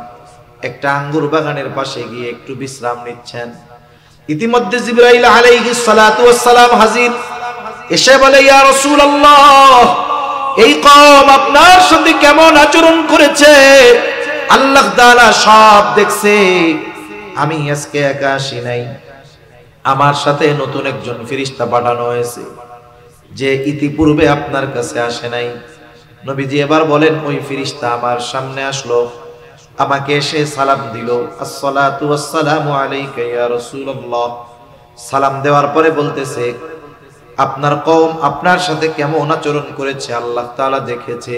একটা আঙ্গুর বাগানের পাশে গিয়ে একটু বিশ্রাম নিচ্ছেন। ইতিমধ্যে জিবরাইল আলাইহিস সালাতু ওয়াস সালাম হাজির, এসে বলে, ইয়া রাসূলুল্লাহ, এই কওম আপনার সাথে কেমন আচরণ করেছে আল্লাহ তাআলা সব দেখছে। আমি আজকে একা আসি নাই, আমার সাথে নতুন একজন ফেরেশতা পাঠানো হয়েছে যে ইতিপূর্বে আপনার কাছে আসে নাই। নবীজি এবার বলেন, ওই ফেরেশতা আমার সামনে আসলো, আমাকে এসে সালাম দিল, আসসালাতু ওয়াসসালামু আলাইকা ইয়া রাসূলুল্লাহ। সালাম দেওয়ার পরে বলতেছে, আপনার কওম আপনার সাথে কেমন আচরণ করেছে আল্লাহ তাআলা দেখেছে।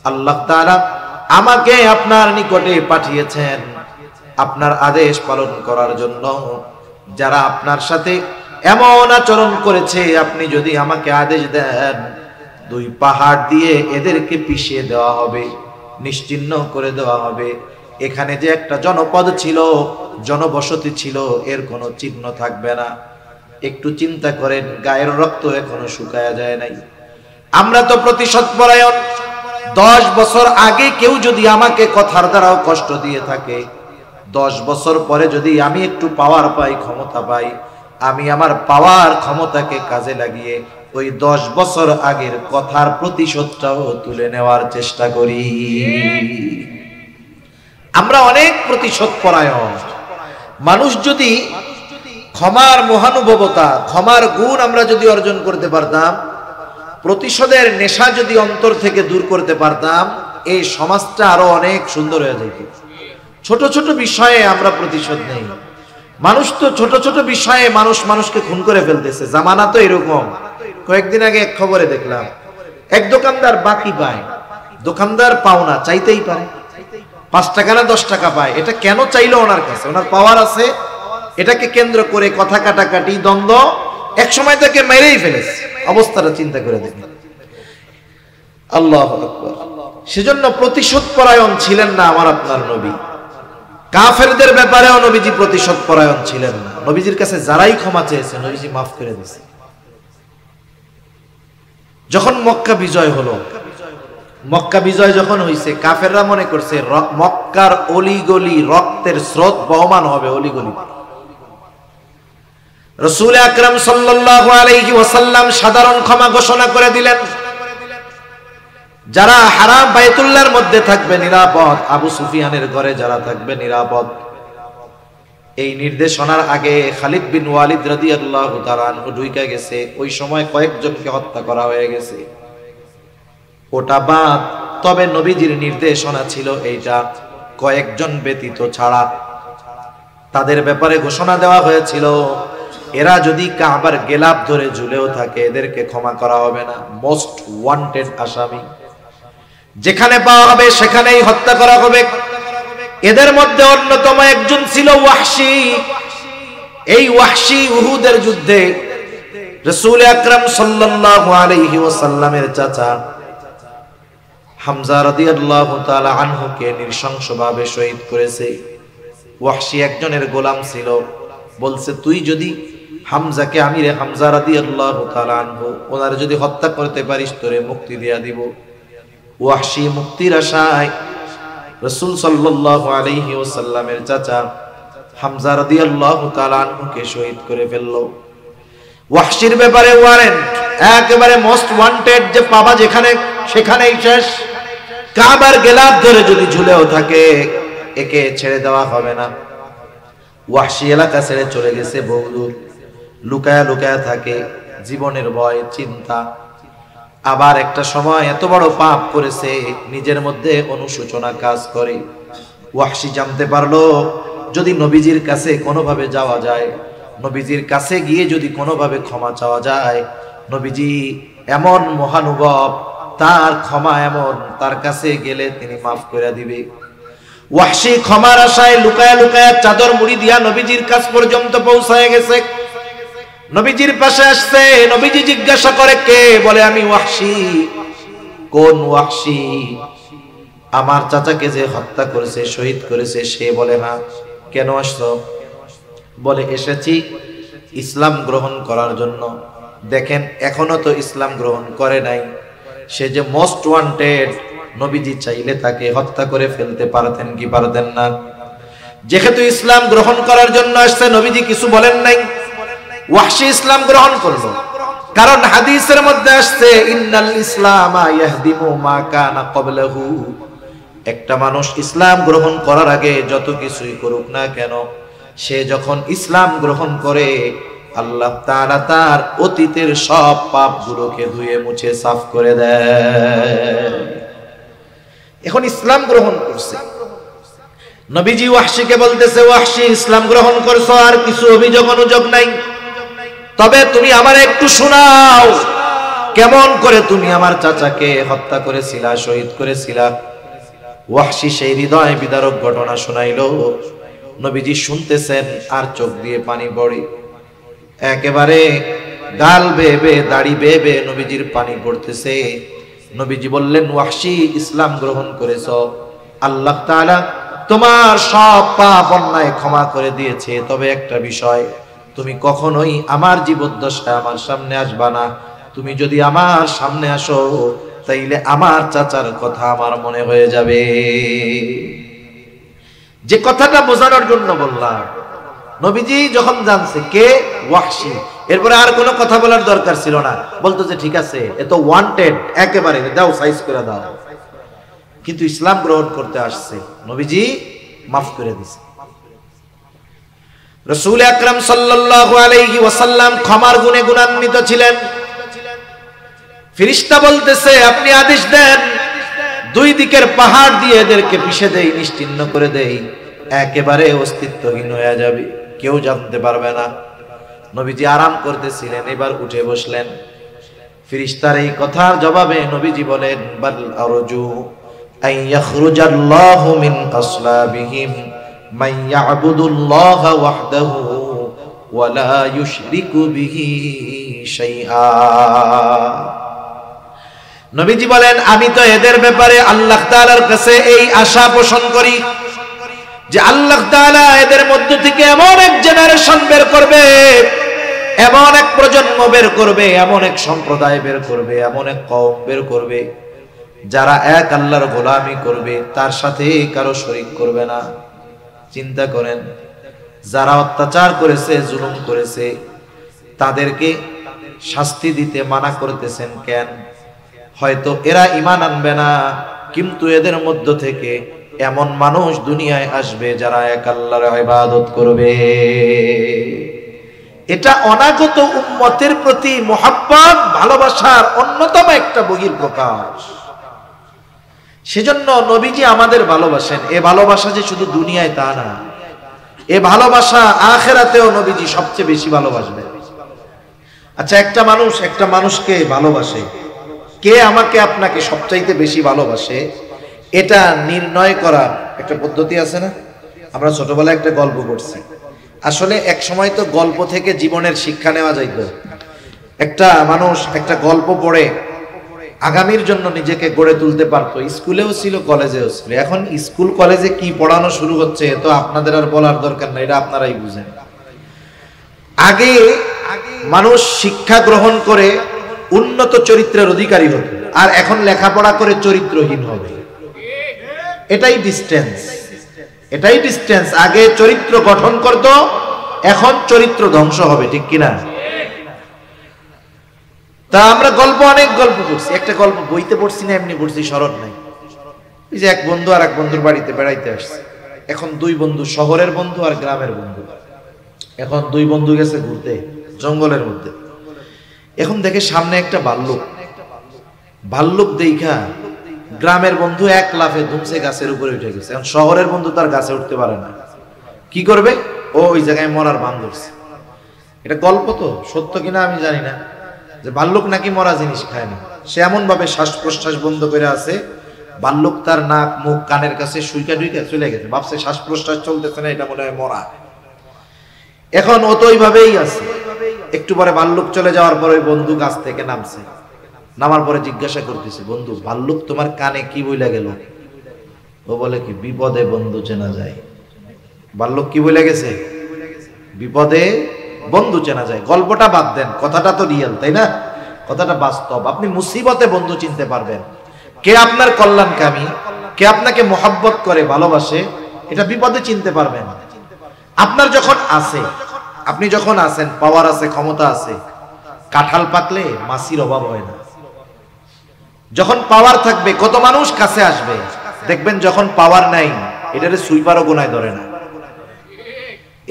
আল্লাহ তাআলা আমাকে আপনার নিকটে পাঠিয়েছেন আপনার আদেশ পালন করার জন্য। যারা আপনার সাথে এমন আচরণ করেছে, আপনি যদি আমাকে আদেশ দেন, 2 পাহাড় দিয়ে এদেরকে পিষিয়ে দেওয়া হবে, নিশ্চিহ্ন করে দেওয়া হবে। এখানে যে একটা জনপদ ছিল, জনবসতি ছিল, এর কোনো চিহ্ন থাকবে না। একটু চিন্তা করেন, গায়ের রক্ত এখনো শুকায়া যায় নাই। আমরা তো প্রতিশোধ পরায়ণ। 10 বছর আগে কেউ যদি আমাকে কথার দ্বারাও কষ্ট দিয়ে থাকে, 10 বছর পরে যদি আমি একটু পাওয়ার পাই, ক্ষমতা পাই, আমি আমার পাওয়ার ক্ষমতাকে কাজে লাগিয়ে ওই 10 বছর আগের কথার প্রতিশোধটাও তুলে নেওয়ার চেষ্টা করি। আমরা অনেক প্রতিশোধ পরায়ণ মানুষ। যদি ক্ষমার মহানুভবতা, ক্ষমার গুণ আমরা যদি অর্জন করতে পারতাম, প্রতিশোধের নেশা যদি অন্তর থেকে দূর করতে পারতাম, এই সমাজটা আরো অনেক সুন্দর হয়ে যেত। ছোট ছোট বিষয়ে আমরা প্রতিশোধ নেই। মানুষ তো ছোট ছোট বিষয়ে মানুষকে খুন করে ফেলতেছে। জামানা তো এরকম। কয়েকদিন আগে এক খবরে দেখলাম, এক দোকানদার বাকি পায়, দোকানদার পাওনা চাইতেই পারে, 5 টাকা না 10 টাকা পায়। এটা কেন চাইলো ওনার কাছে? ওনার পাওয়ার আছে। এটাকে কেন্দ্র করে কথা কাটাকাটি, দ্বন্দ্ব, এক সময় তাকে মেরেই ফেলেছে। অবস্থাটা চিন্তা করে দেখুন। আল্লাহু আকবার। সেজন্য প্রতিশোধ পরায়ণ ছিলেন না আমার আপনার নবী। কাফেরদের ব্যাপারেও নবীজি প্রতিশোধ পরায়ণ ছিলেন না। নবীজির কাছে যারাই ক্ষমা চেয়েছে নবীজি মাফ করে দিয়েছে। যখন মক্কা বিজয় হলো, মক্কা বিজয় যখন হইছে, কাফেররা মনে করছে মক্কার অলিগলি রক্তের স্রোত বহমান হবে অলিগলি। রাসূল আকরাম সাল্লাল্লাহু আলাইহি ওয়াসাল্লাম সাধারণ ক্ষমা ঘোষণা করে দিলেন। যারা হারাম বাইতুল্লাহর মধ্যে থাকবে নিরাপদ, আবু সুফিয়ানের ঘরে যারা থাকবে নিরাপদ। এই নির্দেশনার আগে খালিদ বিন ওয়ালিদ রাদিয়াল্লাহু তাআলা আনহু ঢুইকা গেছে। ওই সময় কয়েকজনকে হত্যা করা হয়ে গেছে। ওটা বাদ। তবে নবীজির নির্দেশনা ছিল এইটা, কয়েকজন ব্যতীত ছাড়া। তাদের ব্যাপারে ঘোষণা দেওয়া হয়েছিল, এরা যদি কাবার গেলাপ ধরে ঝুলেও থাকে এদেরকে ক্ষমা করা হবে না। মোস্ট ওয়ান্টেড আসামি, যেখানে পাওয়া হবে সেখানেই হত্যা করা হবে। এদের মধ্যে অন্যতম একজন ছিল ওয়াহশী। এই ওয়াহশী উহুদের যুদ্ধে রাসূল আকরাম সাল্লাল্লাহু আলাইহি ওয়াসাল্লামের চাচা হামজা রাদিয়াল্লাহু তাআলা আনহুকে নৃশংসভাবে শহীদ করেছে। ওয়াহশী একজনের গোলাম ছিল। বলছে, তুই যদি হামজাকে, আমিরে হামজা রাদিয়াল্লাহু তাআলা আনহু, ওনার যদি হত্যা করতে পারিস তোরে মুক্তি দিয়া দিব। ওয়াহশী মুক্তির আশায় রাসূল সাল্লাল্লাহু আলাইহি ওয়াসাল্লামের চাচা হামজা রাদিয়াল্লাহু তাআলা আনহুকে শহীদ করে ফেললো। ওয়াহশীর ব্যাপারে ওয়ারেন্ট, একেবারে মোস্ট ওয়ান্টেড, যে পাবা যেখানে সেখানেই শেষ। কাবার গেলাপ ধরে যদি ঝুলেও থাকে একে ছেড়ে দেওয়া হবে না। ওয়াহশী এলাকা ছেড়ে চলে গেছে বহুদূর, লুকায়া লুকায়া থাকে, জীবনের ভয়, চিন্তা। আবার একটা সময় এত বড় পাপ করেছে, নিজের মধ্যে অনুশোচনা কাজ করে। ওয়াহশী জানতে পারলো যদি নবীজির কাছে কোনোভাবে যাওয়া যায়, নবীজির কাছে গিয়ে যদি কোনোভাবে ক্ষমা চাওয়া যায়, নবীজি এমন মহানুভব, তার ক্ষমা এমন, তার কাছে গেলে তিনি মাফ করে দিবে। ওয়াহশী ক্ষমার আশায় লুকায়া লুকায়া চাদর মুড়ি দিয়া নবীজির কাছ পর্যন্ত পৌঁছায় গেছে। নবীজির পাশে আসছে, নবীজি জিজ্ঞাসা করে কে? বলে আমি ওয়াহশী। কোন ওয়াহশী? আমার চাচাকে যে হত্যা করেছে, শহীদ করেছে সে। বলে হ্যাঁ। কেন আসছো? বলে এসেছি ইসলাম গ্রহণ করার জন্য। দেখেন এখনো তো ইসলাম গ্রহণ করে নাই, সে যে মোস্ট ওয়ান্টেড, নবীজি চাইলে তাকে হত্যা করে ফেলতে পারতেন কি পারতেন না? যেহেতু ইসলাম গ্রহণ করার জন্য আসছে, নবীজি কিছু বলেন নাই। ওয়াহশী ইসলাম গ্রহণ করলো, কারণ হাদিসের মধ্যে আসছে ইন্নাল ইসলামা ইয়াহদিমু মা কানা ক্বাবলাহু। একটা মানুষ ইসলাম গ্রহণ করার আগে যত কিছুই করুক না কেন, সে যখন ইসলাম গ্রহণ করে আল্লাহ তাআলা তার অতীতের সব পাপগুলোকে ধুয়ে মুছে সাফ করে দেয়। এখন ইসলাম গ্রহণ করছে, নবীজি ওয়াহশীকে বলতেছে ওয়াহশী ইসলাম গ্রহণ করছো, আর কিছু অভিযোগ অনুযোগ নাই, তবে তুমি আমার একটু শোনাও কেমন করে তুমি আমার চাচাকে হত্যা করেছিলা, শহীদ করেছিলা। ওয়াহশী সেই হৃদয় বিদারক ঘটনা শোনাইলো। নবীজি শুনতেছেন আর চোখ দিয়ে পানি পড়ে, একেবারে গাল বেয়ে বেয়ে দাড়ি বেয়ে বেয়ে নবীজির পানি পড়তেছে। নবীজি বললেন ওয়াহশী ইসলাম গ্রহণ করেছ, আল্লাহ তাআলা তোমার সব পাপ অন্যায় ক্ষমা করে দিয়েছে, তবে একটা বিষয়, তুমি কখনোই আমার জীবদ্দশায় আমার সামনে আসবা না। তুমি যদি আমার সামনে আসো তাইলে আমার চাচার কথা আমার মনে হয়ে যাবে। যে কথাটা বোঝানোর জন্য বললাম, নবীজি যখন জানছে কে ওয়াহশী, এরপরে আর কোনো কথা বলার দরকার ছিল না, বলতো যে ঠিক আছে এ তো ওয়ান্টেড, একেবারে দাও, সাইজ করে দাও। কিন্তু ইসলাম গ্রহণ করতে আসছে, নবীজি মাফ করে দিয়েছে। রাসূল আকরাম সাল্লাল্লাহু আলাইহি ওয়াসাল্লাম ক্ষমার গুণে গুণান্বিত ছিলেন। ফেরেশতা বলতেছে আপনি আদেশ দেন, দুই দিকের পাহাড় দিয়ে এদেরকে পিষে দেই, নিশ্চিহ্ন করে দেই, একেবারে অস্তিত্বহীন হয়ে যাবে, কেউ জানতে পারবে না। নবীজি আরাম করতেছিলেন, এবার উঠে বসলেন। ফেরেশতার এই কথার জবাবে নবীজি বলেন বাল আরজু আন ইয়াখরুজাল্লাহু মিন আসলাবিহিম মান ইয়াবুদুল্লাহা ওয়াহদাহু ওয়া লা ইউশরিকু বিহি শাইআ। নবীজি বলেন আমি তো এদের ব্যাপারে আল্লাহ তাআলার কাছে এই আশা পোষণ করি যে আল্লাহ তাআলা এদের মধ্য থেকে এমন এক জেনারেশন বের করবে, এমন এক প্রজন্ম বের করবে, এমন এক সম্প্রদায় বের করবে, এমন এক কওম বের করবে যারা এক আল্লাহর গোলামি করবে, তার সাথে কারো শরীক করবে না। চিন্তা করেন, যারা অত্যাচার করেছে, জুলুম করেছে, তাদেরকে শাস্তি দিতে মানা করতেছেন কেন? হয়তো এরা ঈমান আনবে না, কিন্তু এদের মধ্য থেকে এমন মানুষ দুনিয়ায় আসবে যারা এক আল্লাহর ইবাদত করবে। এটা অনাগত উম্মতের প্রতি মুহাব্বত, ভালোবাসার অন্যতম একটা বহিঃপ্রকাশ। সেজন্য নবীজি আমাদের ভালোবাসেন। এ ভালোবাসা যে শুধু দুনিয়ায় তা না, এ ভালোবাসা আখিরাতেও নবীজি সবচেয়ে বেশি ভালোবাসবেন। আচ্ছা, একটা মানুষ একটা মানুষকে ভালোবাসে, কে আমাকে আপনাকে সবচাইতে বেশি ভালোবাসে, এটা নির্ণয় করার একটা পদ্ধতি আছে না? আমরা ছোটবেলায় একটা গল্প পড়ছি, আসলে এক সময় তো গল্প থেকে জীবনের শিক্ষা নেওয়া যাইতো। একটা মানুষ একটা গল্প পড়ে আগামীর জন্য নিজেকে গড়ে তুলতে পারতো, স্কুলেও ছিল, কলেজেও ছিল। এখন স্কুল কলেজে কি পড়ানো শুরু হচ্ছে তো আপনাদের আর বলার দরকার নাই, এটা আপনারাই বুঝেন। আগে মানুষ শিক্ষা গ্রহণ করে উন্নত চরিত্রের অধিকারী হতো, আর এখন লেখাপড়া করে চরিত্রহীন হবে। এটাই ডিস্টেন্স, এটাই ডিস্টেন্স। আগে চরিত্র গঠন করত, এখন চরিত্র ধ্বংস হবে, ঠিক কিনা? তা আমরা গল্প, অনেক গল্প পড়ছি। একটা গল্প বইতে পড়ছি না, এমনি পড়ছি, স্মরণ নাই। এই যে এক বন্ধু আর এক বন্ধুর বাড়িতে বেড়াইতে আসছে। এখন দুই বন্ধু, শহরের বন্ধু আর গ্রামের বন্ধু। এখন দুই বন্ধু গেছে ঘুরতে জঙ্গলের মধ্যে। এখন দেখে সামনে একটা ভাল্লুক। ভাল্লুক দেখা গ্রামের বন্ধু এক লাফে ধুমসে গাছের উপরে উঠে গেছে। এখন শহরের বন্ধু তার গাছে উঠতে পারে না, কি করবে? ও ওই জায়গায় মরার বান ধরছে। এটা গল্প তো, সত্য কিনা আমি জানি না, যে ভাল্লুক নাকি মরা জিনিস খায় না। সে এমন ভাবে শ্বাস প্রশ্বাস বন্ধ করে আছে, ভাল্লুক তার নাক মুখ কানের কাছে সুইকা ডুইকা চলে গেছে, ভাবছে শ্বাস প্রশ্বাস চলতেছে না, এটা মনে হয় মরা। এখন ও তো ওইভাবেই আছে। একটু পরে ভাল্লুক চলে যাওয়ার পরে বন্ধু গাছ থেকে নামছে, নামার পরে জিজ্ঞাসা করতেছে, বন্ধু ভাল্লুক তোমার কানে কি বইলা গেল? ও বলে কি, বিপদে বন্ধু চেনা যায়। ভাল্লুক কি বইলা গেছে? বিপদে বন্ধু চেনা যায়। গল্পটা বাদ দেন, কথাটা তো রিয়েল, তাই না? কথাটা বাস্তব। আপনি মুসিবতে বন্ধু চিনতে পারবেন, কে আপনার কল্যাণকামী, কে আপনাকে মহব্বত করে ভালোবাসে, এটা বিপদে চিনতে পারবেন। আপনার যখন আছে, আপনি যখন আছেন, পাওয়ার আছে, ক্ষমতা আছে, কাঁঠাল পাকলে মাছির অভাব হয় না। যখন পাওয়ার থাকবে কত মানুষ কাছে আসবে, দেখবেন যখন পাওয়ার নাই এটারে সুইপারও গোনায় ধরে না।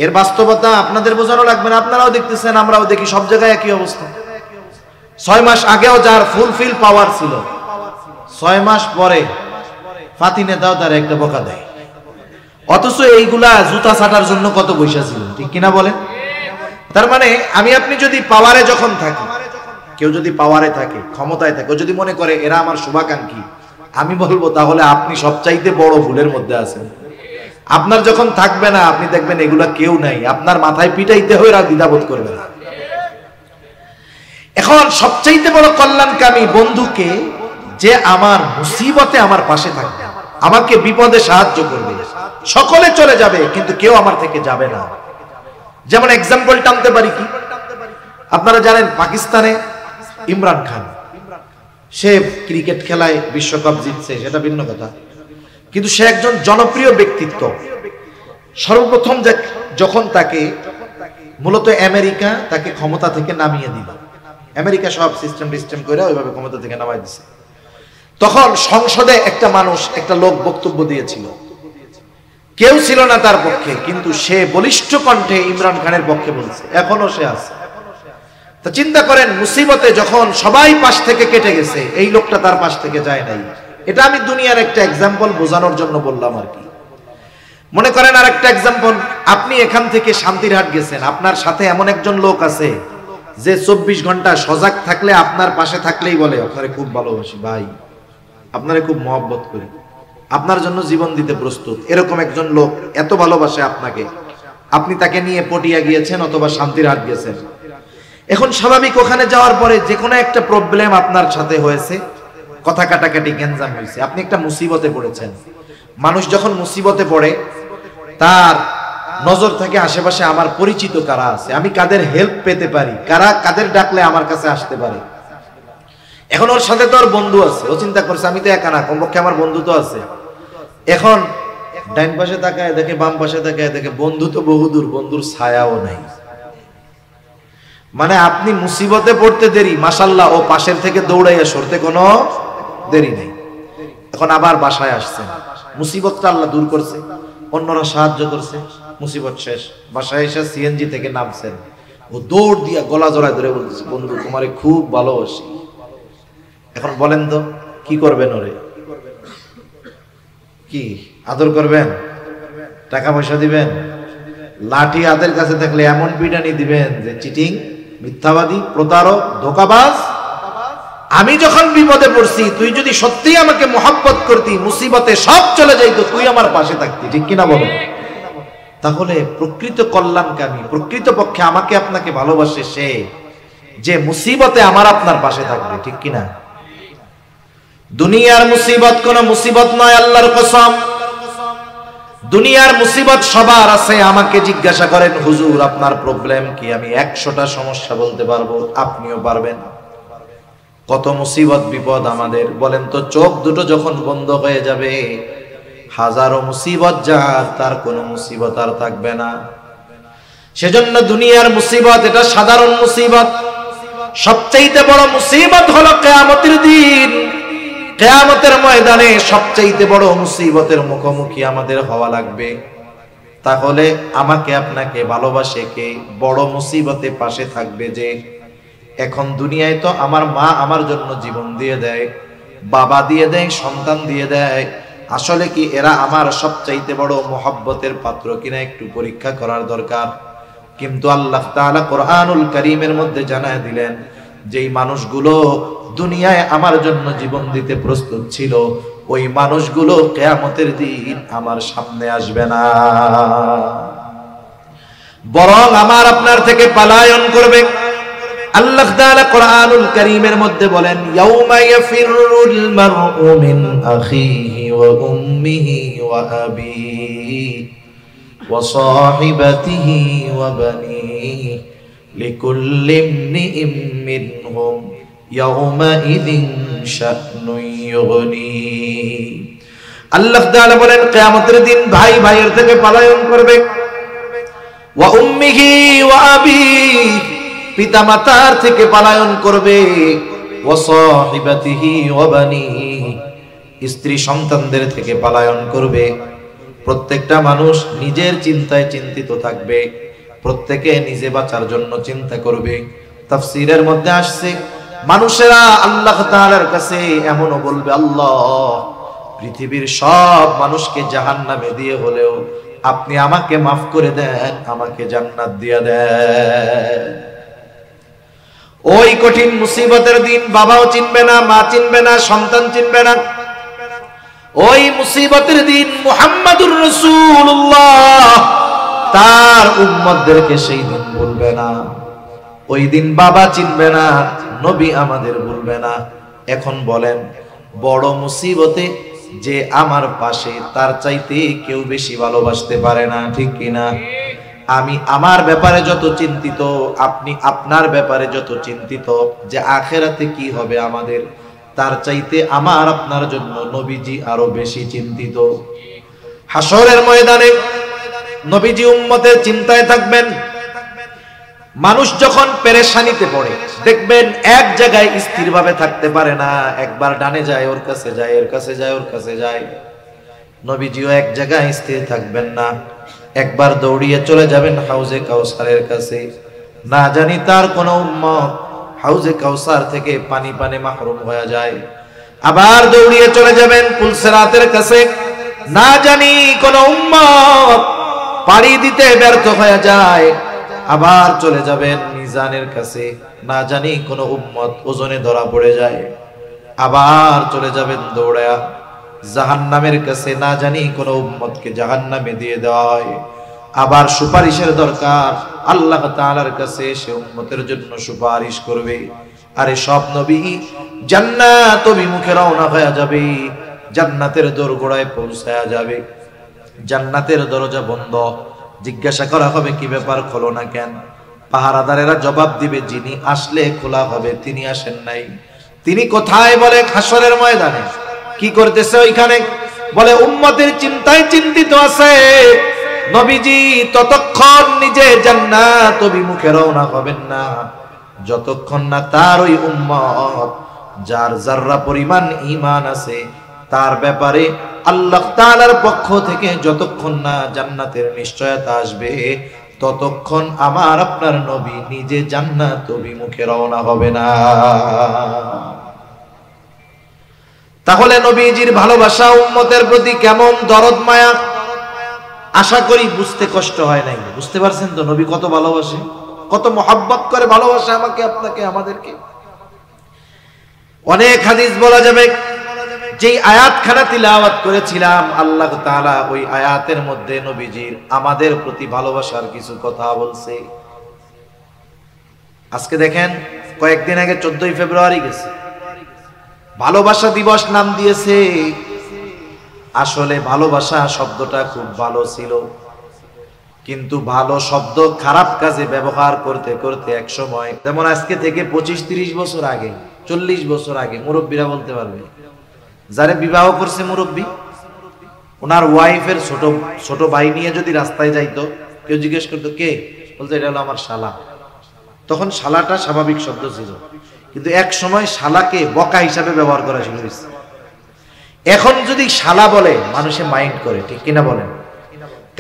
এর বাস্তবতা আপনাদের বোঝানো লাগবে না, আপনারাও দেখতেছেন, আমরাও দেখি, সব জায়গায় একই অবস্থা। 6 মাস আগেও যার ফুলফিল পাওয়ার ছিল, 6 মাস পরে ফাতি নেতাও তার একটা বকা দেয়। অথচ এইগুলা জুতা ছাটার জন্য কত পয়সা ছিল, ঠিক কিনা বলেন? তার মানে আমি আপনি যদি পাওয়ারে যখন থাকি, কেউ যদি পাওয়ারে থাকে, ক্ষমতায় থাকে, ও যদি মনে করে এরা আমার শুভাকাঙ্ক্ষী, আমি বলবো তাহলে আপনি সবচাইতে বড় ভুলের মধ্যে আছেন। আপনার যখন থাকবে না, আপনি দেখবেন এগুলা কেউ নাই, আপনার মাথায় পিটাইতে হয়ে এরা দ্বিধাবোধ করবে না। এখন সবচাইতে বড় কল্যাণকামী বন্ধুকে, যে আমার মুসিবতে আমার পাশে থাকবে, আমাকে বিপদে সাহায্য করবে। সকলে চলে যাবে কিন্তু কেউ আমার থেকে যাবে না। যেমন এক্সাম্পল টানতে পারি কি, আপনারা জানেন পাকিস্তানে ইমরান খান, সে ক্রিকেট খেলায় বিশ্বকাপ জিতছে, সেটা ভিন্ন কথা, কিন্তু সে একজন জনপ্রিয় ব্যক্তিত্ব। সর্বপ্রথম যখন তাকে মূলত আমেরিকা তাকে ক্ষমতা থেকে নামিয়ে দিল, আমেরিকা সব সিস্টেম করে ওইভাবে ক্ষমতা থেকে নামাই দিছে, তখন সংসদে একটা মানুষ, একটা লোক বক্তব্য দিয়েছিল, কেউ ছিল না তার পক্ষে, কিন্তু সে বলিষ্ঠ কণ্ঠে ইমরান খানের পক্ষে বলছে, এখনো সে আছে। তা চিন্তা করেন, মুসিবতে যখন সবাই পাশ থেকে কেটে গেছে, এই লোকটা তার পাশ থেকে যায় নাই। এটা আমি দুনিয়ার একটা এক্সাম্পল বোঝানোর জন্য বললাম আর কি। মনে করেন আর একটা এক্সাম্পল, আপনি এখান থেকে শান্তিরহাট গেছেন, আপনার সাথে এমন একজন লোক আছে যে 24 ঘন্টা সজাগ থাকলে, আপনার পাশে থাকলেই বলে আপনারে খুব ভালোবাসি ভাই, আপনারে খুব মহব্বত করি, আপনার জন্য জীবন দিতে প্রস্তুত। এরকম একজন লোক এত ভালোবাসে আপনাকে, আপনি তাকে নিয়ে পটিয়া গিয়েছেন অথবা শান্তিরহাট গেছেন। এখন স্বাভাবিক ওখানে যাওয়ার পরে যে কোনো একটা প্রবলেম আপনার সাথে হয়েছে, কথা কাটাকাটি গ্যাঞ্জাম হয়েছে, আপনি একটা মুসিবতে পড়েছেন। মানুষ যখন মুসিবতে পড়ে, তার নজর থাকে আশেপাশে আমার পরিচিত কারা আছে, আমি কাদের হেল্প পেতে পারি, কাদের ডাকলে আমার কাছে আসতে পারে। এখন ওর সাথে তো ওর বন্ধু আছে, ও চিন্তা করছে আমি তো একা না, কমপক্ষে আমার বন্ধু তো আছে। এখন ডাইন পাশে তাকায় দেখে, বাম পাশে তাকায় দেখে, বন্ধু তো বহুদূর, বন্ধুর ছায়াও নাই। মানে আপনি মুসিবতে পড়তে দেরি, মাশাআল্লাহ ও পাশের থেকে দৌড়াইয়া সরতে কোনো দেরি নেই। এখন আবার বাসায় আসছেন, মুসিবতটা আল্লাহ দূর করছে, অন্যরা সাহায্য করছে, মুসিবত শেষ, বাসায় এসে সিএনজি থেকে নামছেন, ও দৌড় দিয়া গলা জড়ায় ধরে বলতেছে, বন্ধু তোমারে খুব ভালোবাসি। এখন বলেন তো কি করবেন? ওরে কি আদর করবেন? টাকা পয়সা দিবেন? লাঠি হাতের কাছে থাকলে এমন পিটানি দিবেন যে চিটিং, মিথ্যাবাদী, প্রতারক, ধোঁকাবাজ। আমি যখন বিপদে পড়ছি, তুই যদি সত্যিই আমাকে মহব্বত করতি, মুসিবতে সব চলে যাইতো, তুই আমার পাশে থাকতি, ঠিক কিনা বলেন? তাহলে প্রকৃত কল্যাণকামী, প্রকৃত পক্ষে আমাকে আপনাকে ভালোবাসে সে, যে মুসিবতে আমার আপনার পাশে থাকবে, ঠিক কিনা? দুনিয়ার মুসিবত কোন মুসিবত নয়, আল্লাহর কসম। দুনিয়ার মুসিবত সবার আছে। আমাকে জিজ্ঞাসা করেন, হুজুর আপনার প্রবলেম কি? আমি 100টা সমস্যা বলতে পারবো, আপনিও পারবেন। কত মুসিবত বিপদ আমাদের, বলেন তো। চোখ দুটো যখন বন্ধ হয়ে যাবে, হাজারো মুসিবত যার, তার কোনো মুসিবত আর থাকবে না। সেজন্য দুনিয়ার মুসিবত এটা সাধারণ মুসিবত। সবচাইতে বড় মুসিবত হলো কিয়ামতের দিন। কিয়ামতের ময়দানে সবচাইতে বড় মুসিবতের মুখোমুখি আমাদের হওয়া লাগবে। তাহলে আমাকে আপনাকে ভালোবাসে কে? বড় মুসিবতে পাশে থাকবে যে। এখন দুনিয়ায় তো আমার মা আমার জন্য জীবন দিয়ে দেয়, বাবা দিয়ে দেয়, সন্তান দিয়ে দেয়, আসলে কি এরা আমার সবচাইতে বড় মোহাব্বতের পাত্র কিনা একটু পরীক্ষা করার দরকার। কিন্তু আল্লাহ তাআলা কোরআনুল কারীমের মধ্যে জানায় দিলেন, যেই মানুষগুলো দুনিয়ায় আমার জন্য জীবন দিতে প্রস্তুত ছিল, ওই মানুষগুলো কিয়ামতের দিন আমার সামনে আসবে না, বরং আমার আপনার থেকে পলায়ন করবে। আল্লাহ তাআলা কোরআনুল কারীমের মধ্যে বলেন, ইয়াউমা ইয়াফিরুল মারউ মিন আখিহি ওয়া উম্মিহি ওয়া আবিহি ওয়া সাহিবাতিহি ওয়া বানিহি লিকুল্লি ইমরিইম মিনহুম ইয়াউমা ইযিন শা'নুন ইউগনি। আল্লাহ তাআলা বলেন, কিয়ামতের দিন ভাই ভাইয়ের থেকে পলায়ন করবে, ওয়া উম্মিহি ওয়া আবিহি, পিতামাতার থেকে পলায়ন করবে, ওয়া সাহিবাতিহি ওয়া বানিহি, স্ত্রী সন্তানদের থেকে পলায়ন করবে। প্রত্যেকটা মানুষ নিজের চিন্তায় চিন্তিত থাকবে, প্রত্যেকে নিজে বাঁচার জন্য চিন্তা করবে। তাফসীরের মধ্যে আসছে, মানুষেরা আল্লাহ তাআলার কাছে এমনও বলবে, আল্লাহ, পৃথিবীর সব মানুষকে জাহান্নামে দিয়ে হলেও আপনি আমাকে মাফ করে দেন, আমাকে জান্নাত দিয়ে দেন। ওই কঠিন মুসিবতের দিন বাবাও চিনবে না, মা চিনবে না, সন্তান চিনবে না। ওই মুসিবতের দিন মুহাম্মাদুর রাসূলুল্লাহ তার উম্মতদেরকে সেই দিন বলবে না। ওই দিন বাবা চিনবে না, নবী আমাদের বলবে না। এখন বলেন, বড় মুসিবতে যে আমার পাশে, তার চাইতে কেউ বেশি ভালোবাসতে পারে না, ঠিক কিনা? আমি আমার ব্যাপারে যত চিন্তিত, আপনি আপনার ব্যাপারে যত চিন্তিত যে আখিরাতে কি হবে আমাদের, তার চাইতে আমার আপনার জন্য নবীজি আরো বেশি চিন্তিত। হাসরের ময়দানে নবীজি উম্মতের চিন্তায় থাকবেন। মানুষ যখন পেরেশানিতে পড়ে, দেখবেন এক জায়গায় স্থিরভাবে থাকতে পারে না, একবার ডানে যায়, ওর কাছে যায়, এর কাছে যায়, ওর কাছে যায়। নবীজিও এক জায়গায় স্থির থাকবেন না, একবার দৌড়িয়ে চলে যাবেন হাউজে কাউসারের কাছে। না জানি তার কোন উম্মত হাউজে কাউসার থেকে পানি পানে মাহরুম হয়ে যায়। আবার দৌড়িয়ে চলে যাবেন পুলসিরাতের কাছে, না জানি কোন উম্মত পাড়ি দিতে ব্যর্থ হয়ে যায়। আবার চলে যাবেন মিজানের কাছে, না জানি কোন উম্মত ওজনে ধরা পড়ে যায়। আবার চলে যাবেন দৌড়ায়া জাহান্নামের কাছে, না জানি কোন উম্মতকে জাহান্নামে দিয়ে দেওয়া হয়। আবার সুপারিশের দরকার, আল্লাহ তাআলার কাছে সে উম্মতের জন্য সুপারিশ করবে। আরে সব নবী জান্নাত অভিমুখে রওনা হয়ে যাবে, জান্নাতের দোরগোড়ায় পৌঁছায়া যাবে। জান্নাতের দরজা বন্ধ, জিজ্ঞাসা করা হবে কি ব্যাপার, খোলো না কেন? পাহারাদারেরা জবাব দিবে, যিনি আসলে খোলা হবে, তিনি আসেন নাই। তিনি কোথায়? বলে হাসরের ময়দানে। কি করতেছে ওইখানে? বলে উম্মতের চিন্তায় চিন্তিত আছে। নবীজি ততক্ষণ নিজে জান্নাত অভিমুখে রওনা হবেন না, যতক্ষণ না তার ওই উম্মত যার যাররা পরিমাণ ঈমান আছে তার ব্যাপারে আল্লাহ তাআলার পক্ষ থেকে যতক্ষণ না জান্নাতের নিশ্চয়তা আসবে, ততক্ষণ আমার আপনার নবী নিজে জান্নাত অভিমুখে রওনা হবে না। তাহলে নবীজির ভালোবাসা উম্মতের প্রতি কেমন, দরদ মায়া, আশা করি বুঝতে কষ্ট হয় নাই। বুঝতে পারছেন তো নবী কত ভালোবাসে, কত মহব্বত করে ভালোবাসে আমাকে, আপনাকে, আমাদেরকে। অনেক হাদিস বলা যাবে। যেই আয়াতখানা তিলাওয়াত করেছিলাম, আল্লাহ তাআলা ওই আয়াতের মধ্যে নবীজির আমাদের প্রতি ভালোবাসার কিছু কথা বলছে। আজকে দেখেন, কয়েকদিন আগে 14ই ফেব্রুয়ারি গেছে, ভালোবাসা দিবস নাম দিয়েছে। আসলে ভালোবাসা শব্দটা খুব ভালো ছিল, কিন্তু ভালো শব্দ খারাপ কাজে ব্যবহার করতে করতে এক সময়, যেমন আজকে থেকে 25-30 বছর আগে, 40 বছর আগে, মুরব্বীরা বলতে পারবে, যারে বিবাহ করছে মুরব্বী, ওনার ওয়াইফের ছোট ভাই নিয়ে যদি রাস্তায় যাইতো, কেউ জিজ্ঞেস করতো কে, বলতো এটা হলো আমার শালা। তখন শালাটা স্বাভাবিক শব্দ ছিল, কিন্তু এক সময় শালাকে বকা হিসাবে ব্যবহার করা শুরু হয়েছে। এখন যদি শালা বলে মানুষে মাইন্ড করে, ঠিক কিনা বলেন?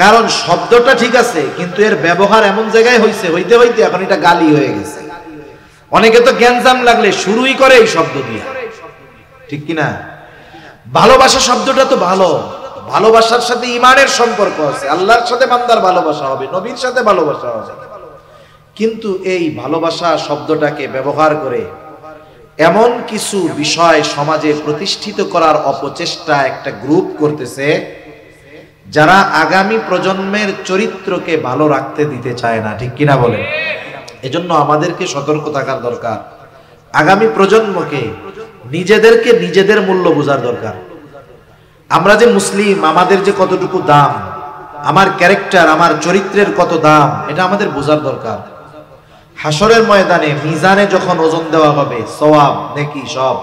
কারণ শব্দটা ঠিক আছে, কিন্তু এর ব্যবহার এমন জায়গায় হইতে হইতে এখন এটা গালি হয়ে গেছে। অনেকে তো গ্যাঞ্জাম লাগলে শুরুই করে এই শব্দ দিয়ে। ঠিক কিনা? ভালোবাসা শব্দটা তো ভালো, ভালোবাসার সাথে ইমানের সম্পর্ক আছে, আল্লাহর সাথে বান্দার ভালোবাসা হবে, নবীর সাথে ভালোবাসা হবে। কিন্তু এই ভালোবাসা শব্দটাকে ব্যবহার করে এমন কিছু বিষয় সমাজে প্রতিষ্ঠিত করার অপচেষ্টা একটা গ্রুপ করতেছে, যারা আগামী প্রজন্মের চরিত্রকে ভালো রাখতে দিতে চায় না। ঠিক কিনা বলেন? এজন্য আমাদেরকে সতর্ক থাকার দরকার। আগামী প্রজন্মকে, নিজেদেরকে নিজেদের মূল্য বোঝার দরকার। আমরা যে মুসলিম, আমাদের যে কতটুকু দাম, আমার ক্যারেক্টার, আমার চরিত্রের কত দাম, এটা আমাদের বোঝার দরকার। হাসরের ময়দানে মিজানে যখন ওজন দেওয়া হবে, সওয়াব নেকি সব,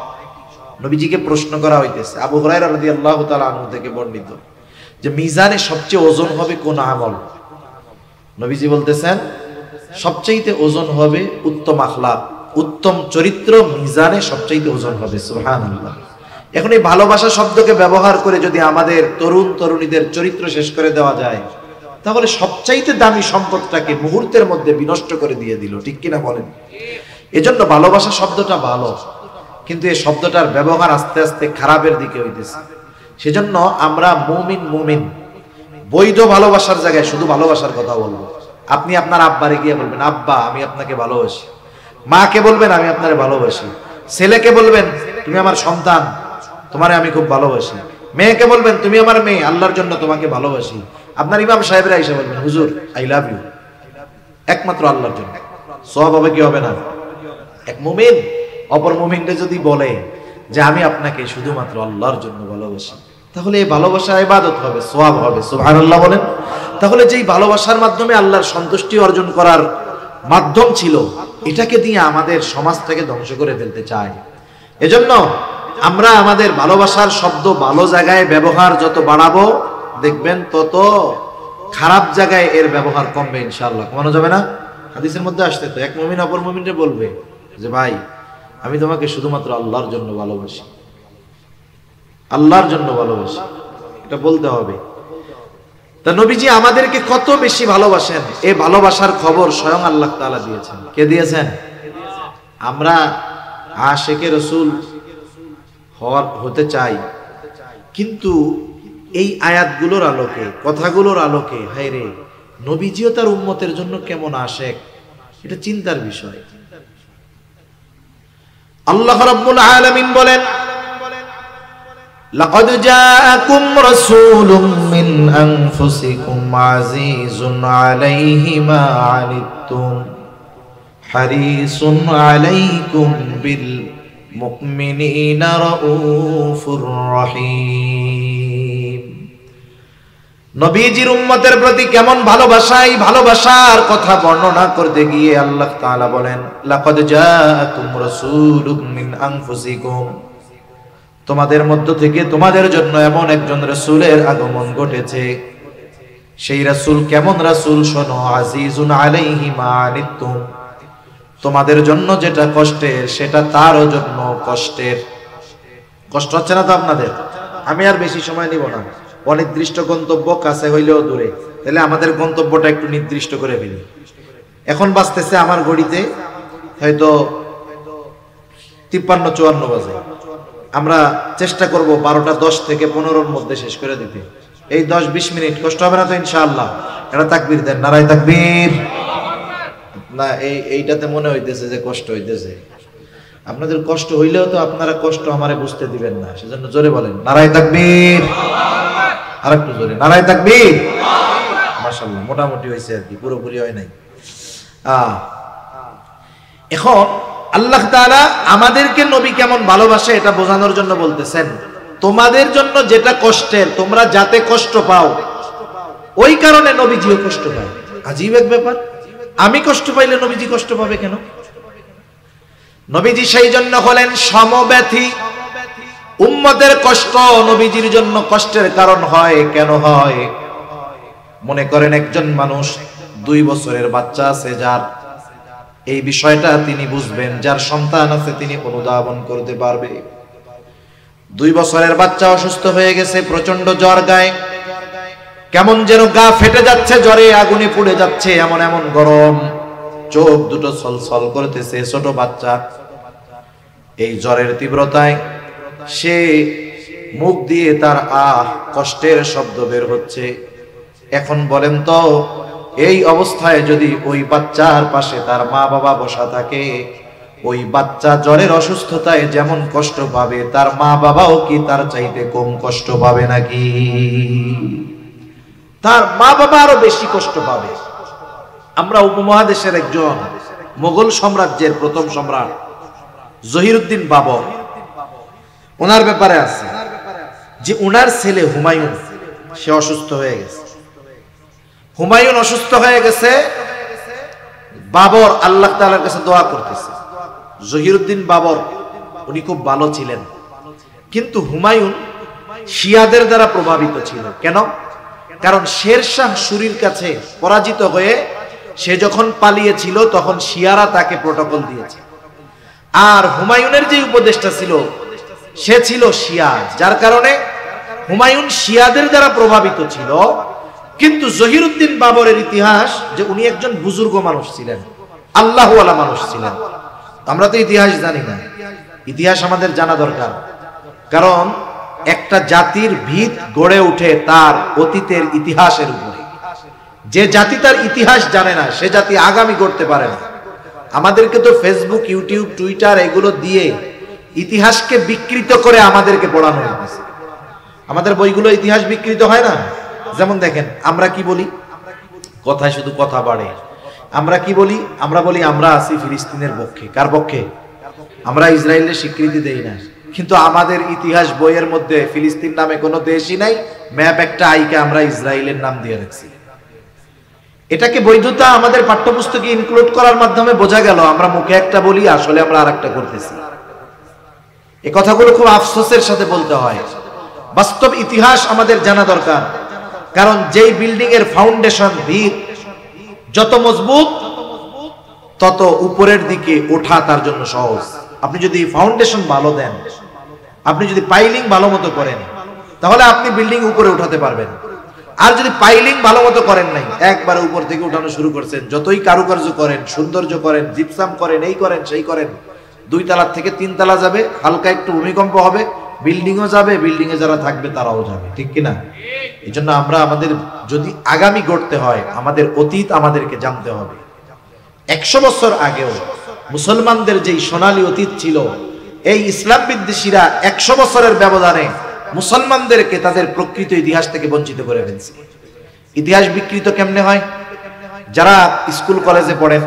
নবীজিকে প্রশ্ন করা হইতেছে। আবু হুরায়রা রাদিয়াল্লাহু তাআলা আনহু থেকে বর্ণিত যে মিজানে সবচেয়ে ওজন হবে কোন আমল? নবীজি বলতেছেন সবচাইতে ওজন হবে উত্তম আখলাক, উত্তম চরিত্র মিজানে সবচাইতে ওজন হবে। সুবহানাল্লাহ। এখন এই ভালোবাসা শব্দকে ব্যবহার করে যদি আমাদের তরুণ তরুণীদের চরিত্র শেষ করে দেওয়া যায়, তাহলে সবচাইতে দামি সম্পদটাকে মুহূর্তের মধ্যে বিনষ্ট করে দিয়ে দিল। ঠিক কিনা বলেন? এজন্য ভালোবাসা শব্দটা ভালো, কিন্তু এই শব্দটার ব্যবহার আস্তে আস্তে খারাপের দিকে হইতেছে। সেজন্য আমরা মুমিন বৈধ ভালোবাসার জায়গায় শুধু ভালোবাসার কথা বলবো। আপনি আপনার আব্বারে গিয়ে বলবেন, আব্বা আমি আপনাকে ভালোবাসি। মাকে বলবেন, আমি আপনারে ভালোবাসি। ছেলেকে বলবেন, তুমি আমার সন্তান, তোমারে আমি খুব ভালোবাসি। মেয়েকে বলবেন, তুমি আমার মেয়ে, আল্লাহর জন্য তোমাকে ভালোবাসি। আপনার ইমাম সাহেবরা এসে বলবেন, হুজুর আই লাভ ইউ, একমাত্র আল্লাহর জন্য। সওয়াব হবে কি হবে না? এক মুমিন অপর মুমিনকে যদি বলে যে আমি আপনাকে শুধুমাত্র আল্লাহর জন্য ভালোবাসি, তাহলে এই ভালোবাসা ইবাদত হবে, সওয়াব হবে। সুবহানাল্লাহ বলেন। তাহলে যেই ভালোবাসার মাধ্যমে আল্লাহর সন্তুষ্টি অর্জন করার মাধ্যম ছিল, এটাকে দিয়ে আমাদের সমাজটাকে ধ্বংস করে ফেলতে চায়। এজন্য আমরা আমাদের ভালোবাসার শব্দ ভালো জায়গায় ব্যবহার যত বাড়াবো, দেখবেন তত খারাপ জায়গায় এর ব্যবহার কমবে ইনশাআল্লাহ। কমানো যাবে না? হাদিসের মধ্যে আসতে তো এক মুমিন অপর মুমিনকে বলবে যে ভাই আমি তোমাকে শুধুমাত্র আল্লাহর জন্য ভালোবাসি, আল্লাহর জন্য ভালোবাসি, এটা বলতে হবে। তা নবীজি আমাদেরকে কত বেশি ভালোবাসেন, এই ভালোবাসার খবর স্বয়ং আল্লাহ তাআলা দিয়েছেন। কে দিয়েছেন? আমরা আশিকে রাসূল হতে চাই, কিন্তু এই আয়াতগুলোর আলোকে, কথাগুলোর আলোকে, হায় রে নবীজিও তার উম্মতের জন্য কেমন আশেক, এটা চিন্তার বিষয়। আল্লাহ রাব্বুল আলামিন বলেন, লাকাদ জাআকুম রাসূলুম মিন আনফুসিকুম আজিজুন আলাইহি মা আনিতুম হারিসুন আলাইকুম বিল মুমিনিনা রাউফুর রহিম। নবীজির উম্মতের প্রতি কেমন ভালোবাসা, এই ভালোবাসার কথা বর্ণনা করতে গিয়ে আল্লাহ তাআলা বলেন, লাকাদ জাআকুম রাসূলুম মিন আনফুসিকুম, তোমাদের মধ্য থেকে তোমাদের জন্য এমন একজন রাসূলের আগমন ঘটেছে। সেই রাসূল কেমন রাসূল শোনো, আজিজুন আলাইহি মা আনিতুম, তোমাদের জন্য যেটা কষ্টের সেটা তারও জন্য কষ্টের। কষ্ট হচ্ছে না তো আপনাদের? আমি আর বেশি সময় নিব না। অনির্দিষ্ট গন্তব্য কাছে হইলেও দূরে, তাহলে আমাদের গন্তব্যটা একটু নির্দিষ্ট করে ফেলি। এখন বাজতেছে আমার ঘড়িতে হয়তো 53-54 বাজে। আমরা চেষ্টা করব 12:10 থেকে 15-র মধ্যে শেষ করে দিতে। এই 10-20 মিনিট কষ্ট হবে না তো ইনশাআল্লাহ? এটা তাকবীর দেন, নারায়ে তাকবীর। না এইটাতে মনে হইতেছে যে কষ্ট হইতেছে। আপনাদের কষ্ট হইলেও তো আপনারা কষ্ট আমারে বুঝতে দিবেন না, সেজন্য জোরে বলেন নারায়ে তাকবীর। আরেকটু জোরে নারায়ে তাকবীর। মাশাআল্লাহ, মোটামুটি হয়েছে আর কি, পুরোপুরি হয় নাই। এখন আল্লাহ তাআলা আমাদেরকে নবী কেমন ভালোবাসে এটা বোঝানোর জন্য বলতেছেন, তোমাদের জন্য যেটা কষ্টের, তোমরা যাতে কষ্ট পাও, ওই কারণে নবীজিও কষ্ট পায়। আজীব এক ব্যাপার, আমি কষ্ট পাইলে নবীজি কষ্ট পাবে কেন? নবীজি সেই জন্য হলেন সমব্যথী। উম্মতের কষ্ট নবীজির জন্য কষ্টের কারণ হয়। কেন হয়? মনে করেন একজন মানুষ 2 বছরের বাচ্চা আছে, যার এই বিষয়টা তিনি বুঝবেন, যার সন্তান আছে তিনি অনুধাবন করতে পারবে। 2 বছরের বাচ্চা অসুস্থ হয়ে গেছে, প্রচন্ড জ্বর, গায়ে কেমন যেন গা ফেটে যাচ্ছে, জ্বরে আগুনে পুড়ে যাচ্ছে, এমন এমন গরম, চোখ দুটো ছলছল করতেছে, ছোট বাচ্চা। এই জ্বরের তীব্রতায় সে মুখ দিয়ে তার কষ্টের শব্দ বের হচ্ছে। এখন বলেন তো, এই অবস্থায় যদি ওই বাচ্চার পাশে তার মা বাবা বসা থাকে, ওই বাচ্চা জ্বরের অসুস্থতায় যেমন কষ্ট পাবে, তার মা বাবাও কি তার চাইতে কম কষ্ট পাবে নাকি? তার মা বাবা আরো বেশি কষ্ট পাবে। আমরা উপমহাদেশের একজন মোগল সাম্রাজ্যের প্রথম সম্রাট জহিরুদ্দিন বাবর, ওনার ব্যাপারে আছে যে ওনার ছেলে হুমায়ুন সে অসুস্থ হয়ে গেছে। হুমায়ুন অসুস্থ হয়ে গেছে, বাবর আল্লাহ তাআলার কাছে দোয়া করতেছে। জহিরুদ্দিন বাবর উনি খুব ভালো ছিলেন, কিন্তু হুমায়ুন শিয়াদের দ্বারা প্রভাবিত ছিল। কেন? কারণ শেরশাহ সুরির কাছে পরাজিত হয়ে সে যখন পালিয়েছিল তখন শিয়ারা তাকে প্রটোকল দিয়েছে। আর হুমায়ুনের যে উপদেষ্টা ছিল সে ছিল শিয়া, যার কারণে হুমায়ুন শিয়াদের দ্বারা প্রভাবিত ছিল। কিন্তু জহিরুদ্দিন বাবরের ইতিহাস যে উনি একজন বুজুর্গ মানুষ ছিলেন, আল্লাহওয়ালা মানুষ ছিলেন। আমরা তো ইতিহাস জানি না, ইতিহাস আমাদের জানা দরকার। কারণ একটা জাতির ভিত গড়ে ওঠে তার অতীতের ইতিহাসের উপরে। যে জাতি তার ইতিহাস জানে না সে জাতি আগামী গড়তে পারে না। আমাদেরকে তো ফেসবুক, ইউটিউব, টুইটার এগুলো দিয়ে ইতিহাসকে বিকৃত করে আমাদেরকে পড়ানো হয়েছে। আমাদের বইগুলো ইতিহাস বিকৃত হয় না। যেমন দেখেন, আমরা কি বলি, কথায় শুধু কথা বাড়ে। আমরা কি বলি? আমরা বলি আমরা আছি ফিলিস্তিনের পক্ষে। কার পক্ষে? আমরা ইসরায়েলের স্বীকৃতি দেই না, কিন্তু আমাদের ইতিহাস বইয়ের মধ্যে ফিলিস্তিন নামে কোনো দেশই নাই। ম্যাপ একটা আইকে আমরা ইসরায়েলের নাম দিয়ে রাখছি। এটাকে বৈধতা আমাদের পাঠ্যপুস্তকে ইনক্লুড করার মাধ্যমে বোঝা গেল আমরা মুখে একটা বলি, আসলে আমরা আরেকটা করতেছি। এই কথাগুলো খুব আফসোসের সাথে বলতে হয়। বাস্তব ইতিহাস আমাদের জানা দরকার। কারণ যেই বিল্ডিং এর ফাউন্ডেশন, ভিত যত মজবুত তত উপরের দিকে ওঠা তার জন্য সহজ। আপনি যদি ফাউন্ডেশন ভালো দেন, আপনি যদি পাইলিং ভালো মতো করেন, তাহলে আপনি বিল্ডিং উপরে উঠাতে পারবেন। আর যদি পাইলিং ভালো মতো করেন নাই, একবারে উপর থেকে উঠানো শুরু করছেন, যতই কারুকার্য করেন, সৌন্দর্য করেন, জিপসাম করেন, এই করেন সেই করেন, 2 তলা থেকে 3 তলা যাবে, হালকা একটু ভূমিকম্প হবে, বিল্ডিংও যাবে, বিল্ডিং এ যারা থাকবে তারাও যাবে। ঠিক কিনা? এই জন্য আমরা আমাদের যদি আগামী গড়তে হয়, আমাদের অতীত আমাদেরকে জানতে হবে। 100 বছর আগেও মুসলমানদের যেই সোনালী অতীত ছিল, এই ইসলাম বিদ্বেষীরা 100 বছরের ব্যবধানে মুসলমানদেরকে তাদের প্রকৃত ইতিহাস থেকে বঞ্চিত করে ফেলছে। ইতিহাস বিকৃত কেমনে হয়? যারা স্কুল কলেজে পড়েন,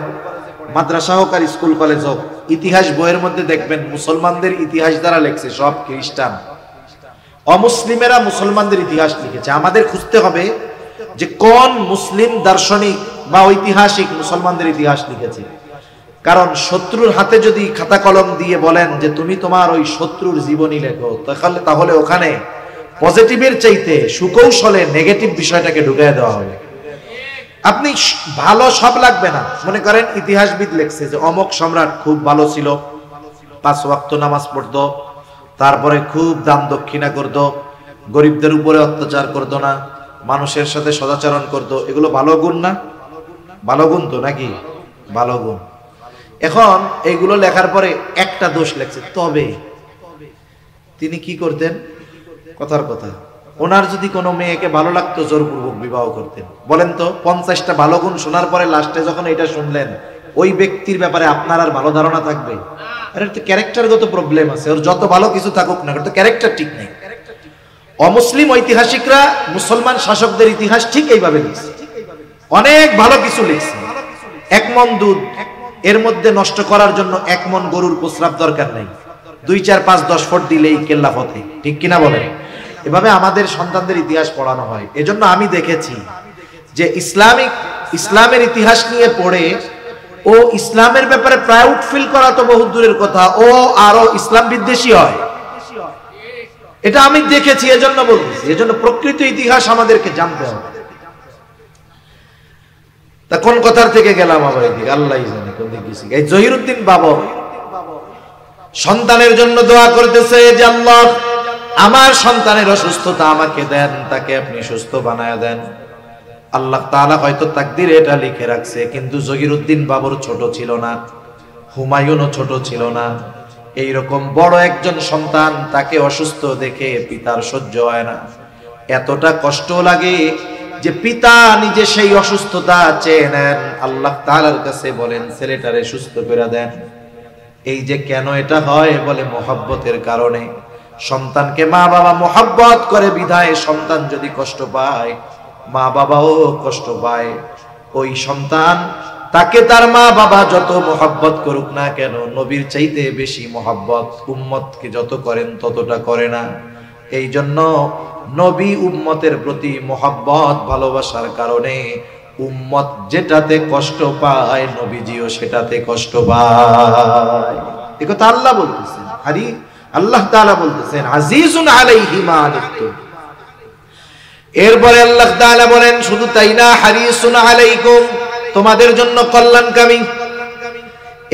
মাদ্রাসা হোক আর স্কুল কলেজ হোক, ইতিহাস বইয়ের মধ্যে দেখবেন মুসলমানদের ইতিহাস দ্বারা লেখছে সব খ্রিস্টান। অমুসলিমেরা মুসলমানদের ইতিহাস লিখেছে। আমাদের খুঁজতে হবে যে কোন মুসলিম দার্শনিক বা ঐতিহাসিক মুসলমানদের ইতিহাস লিখেছে। কারণ শত্রুর হাতে যদি খাতা কলম দিয়ে বলেন যে তুমি তোমার ওই শত্রুর জীবনী লেখো, তাহলে ওখানে পজিটিভের চাইতে সুকৌশলে নেগেটিভ বিষয়টাকে ঢুকিয়ে দেওয়া হবে। আপনি ভালো সব লাগবে না। মনে করেন ইতিহাসবিদ লেখছে যে অমক সম্রাট খুব ভালো ছিল, 5 ওয়াক্ত নামাজ পড়তো, তারপরে খুব দান দক্ষিণা করতো, গরিবদের উপরে অত্যাচার করতো না, মানুষের সাথে সদাচরণ করতো। এগুলো ভালো গুণ না? ভালো গুণ তো নাকি? ভালো গুণ। এখন এইগুলো লেখার পরে একটা দোষ লেখছে, তবে তিনি কি করতেন? কথার কথা, ওনার যদি কোনো মেয়েকে ভালো লাগতো জোরপূর্বক বিবাহ করতেন। বলেন তো, 50টা ভালো গুণ শোনার পরে লাস্টে যখন এটা শুনলেন, ওই ব্যক্তির ব্যাপারে আপনার আর ভালো ধারণা থাকবে? আর একটা ক্যারেক্টারগত প্রবলেম আছে, ওর যত ভালো কিছু থাকুক না, তো ক্যারেক্টার ঠিক নেই। অমুসলিম ঐতিহাসিকরা মুসলমান শাসকদের ইতিহাস ঠিক এইভাবে লিখছে, অনেক ভালো কিছু লিখছে। 1 মণ দুধ এর মধ্যে নষ্ট করার জন্য 1 মণ গরুর প্রস্রাব দরকার নেই, 2, 4, 5, 10 ফুট দিলেই কেল্লা ফতে। ঠিক কিনা বলেন? এভাবে আমাদের সন্তানদের ইতিহাস পড়ানো হয়। এজন্য আমি দেখেছি যে ইসলামের ইতিহাস নিয়ে পড়ে ও ইসলামের ব্যাপারে প্রাউড ফিল করা তো বহু দূরের কথা, ও আরো ইসলাম বিদ্বেষী হয়। এটা আমি দেখেছি, এজন্য বলছি। এজন্য প্রকৃত ইতিহাস আমাদেরকে জানতে হবে। তা কোন কথার থেকে গেলাম আবার এদিকে, আল্লাহই জানে কোন দিকে গেছি। এই জহিরুদ্দিন বাবর সন্তানের জন্য দোয়া করতেছে যে আল্লাহ আমার সন্তানের অসুস্থতা আমাকে দেন, তাকে আপনি সুস্থ বানায় দেন। আল্লাহ তাআলা হয়তো তাকদীরে এটা লিখে রাখছে, কিন্তু জহিরুদ্দিন বাবর ছোট ছিল না, হুমায়ুনও ছোট ছিল না। এইরকম বড় একজন সন্তান, তাকে অসুস্থ দেখে পিতার সহ্য হয় না, এতটা কষ্ট লাগে যে পিতা নিজে সেই অসুস্থতা চেয়ে নেন, আল্লাহ তাআলার কাছে বলেন ছেলেটারে সুস্থ করে দেন। এই যে কেন এটা হয়, বলে মহব্বতের কারণে। সন্তানকে মা বাবা মহব্বত করে বিধায় সন্তান যদি কষ্ট পায়, মা বাবাও কষ্ট পায়। ওই সন্তান, তাকে তার মা বাবা যত মহব্বত করুক না কেন, নবীর চাইতে বেশি মহব্বত উম্মতকে যত করেন ততটা করে না। এই জন্য নবী উম্মতের প্রতি মহব্বত ভালোবাসার কারণে উম্মত যেটাতে কষ্ট পায়, নবীজিও সেটাতে কষ্ট পায়। এই কথা আল্লাহ বলতেছেন, আল্লাহ তাআলা বলতেছেন আজিজুন আলাইহি মা আনিতুম। এরপরে আল্লাহ তাআলা বলেন শুধু তাই না, হারিসুন আলাইকুম, তোমাদের জন্য কল্যাণকামী।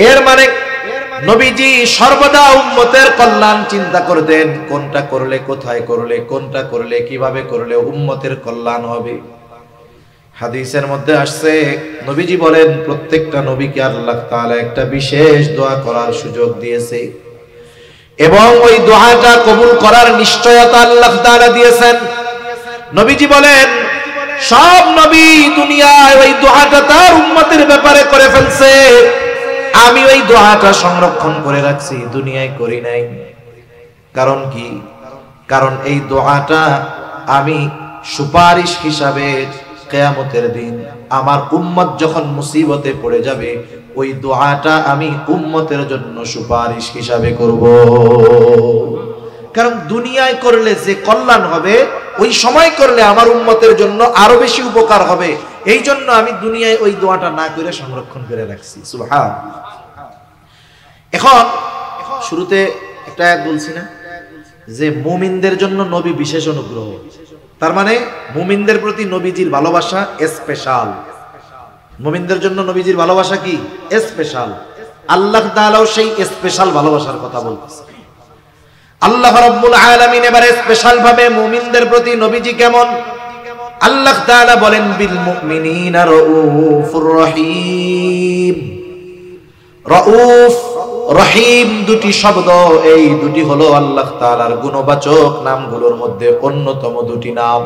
এর মানে নবীজি সর্বদা উম্মতের কল্যাণ চিন্তা করতেন, কোনটা করলে, কোথায় করলে, কোনটা করলে, কিভাবে করলে উম্মতের কল্যাণ হবে। হাদিসের মধ্যে আসছে, নবীজি বলেন প্রত্যেকটা নবীকে আল্লাহ তাআলা একটা বিশেষ দোয়া করার সুযোগ দিয়েছে এবং ওই দোয়াটা কবুল করার নিশ্চয়তা আল্লাহ তাআলা দিয়েছেন। নবীজি বলেন সব নবী দুনিয়ায় ওই দোয়াটা তার উম্মতের ব্যাপারে করে ফেলছে, আমি ওই দোয়াটা সংরক্ষণ করে রাখছি, দুনিয়ায় করি নাই। কারণ কি? কারণ এই দোয়াটা আমি সুপারিশ হিসাবে কিয়ামতের দিন আমার উম্মত যখন মুসিবতে পড়ে যাবে, ওই দোয়াটা আমি উম্মতের জন্য সুপারিশ হিসাবে করব। কারণ দুনিয়ায় করলে যে কল্যাণ হবে, ওই সময় করলে আমার উম্মতের জন্য আরো বেশি উপকার হবে। এই জন্য আমি দুনিয়ায় ওই দোয়াটা না করে সংরক্ষণ করে রাখছি। সুবহান। এখন শুরুতে একটা আয়াত বলছি না যে মুমিনদের জন্য নবী বিশেষ অনুগ্রহ, তার মানে মুমিনদের প্রতি নবীজির ভালোবাসা স্পেশাল। মুমিনদের জন্য নবীজির ভালোবাসা কি? স্পেশাল। আল্লাহ তাআলাও সেই স্পেশাল ভালোবাসার কথা বলতেছে। আল্লাহ রাব্বুল আলামিন এবারে স্পেশাল ভাবে মুমিনদের প্রতি নবীজি কেমন, আল্লাহ তাআলা বলেন বিল মুমিনিনা রাউফুর রহিম। রাউফ, রহিম দুটি শব্দ, এই দুটি হলো আল্লাহ তাআলার গুণবাচক নামগুলোর মধ্যে অন্যতম দুটি নাম।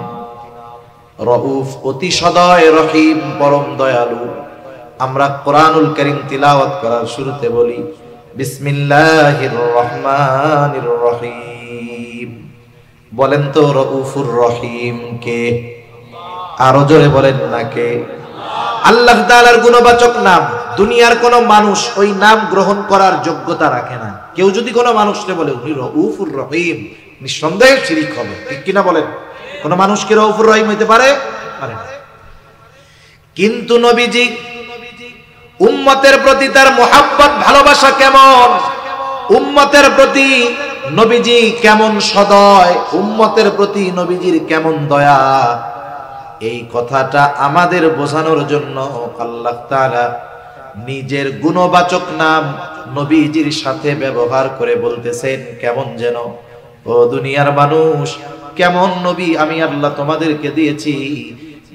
রাউফ অতি সদয়, রহিম পরম দয়ালু। আমরা কোরআনুল কারীম তিলাওয়াত করার শুরুতে বলি বিসমিল্লাহির রহমানির রহিম। বলেন তো রাউফুর রহিম কে? আরো জোরে বলেন না কে? আল্লাহ তাআলার গুণবাচক নাম। দুনিয়ার কোন মানুষ ওই নাম গ্রহণ করার যোগ্যতা রাখে না। কেউ যদি কোনো মানুষকে বলে উনি রাউফুর রহিম, নিঃসন্দেহে শিরক হবে, ঠিক কিনা বলেন? কোন মানুষকে রাউফুর রহিম হইতে পারে? পারে না। কিন্তু নবীজি উম্মতের প্রতি তার মুহাব্বত ভালোবাসা কেমন, উম্মতের প্রতি নবীজি কেমন সদয়, উম্মতের প্রতি নবীজির কেমন দয়া, এই কথাটা আমাদের বোঝানোর জন্য আল্লাহ তাআলা নিজের গুণবাচক নাম নবীজির সাথে ব্যবহার করে বলতেছেন কেমন যেন, ও দুনিয়ার মানুষ, কেমন নবী আমি আল্লাহ তোমাদেরকে দিয়েছি,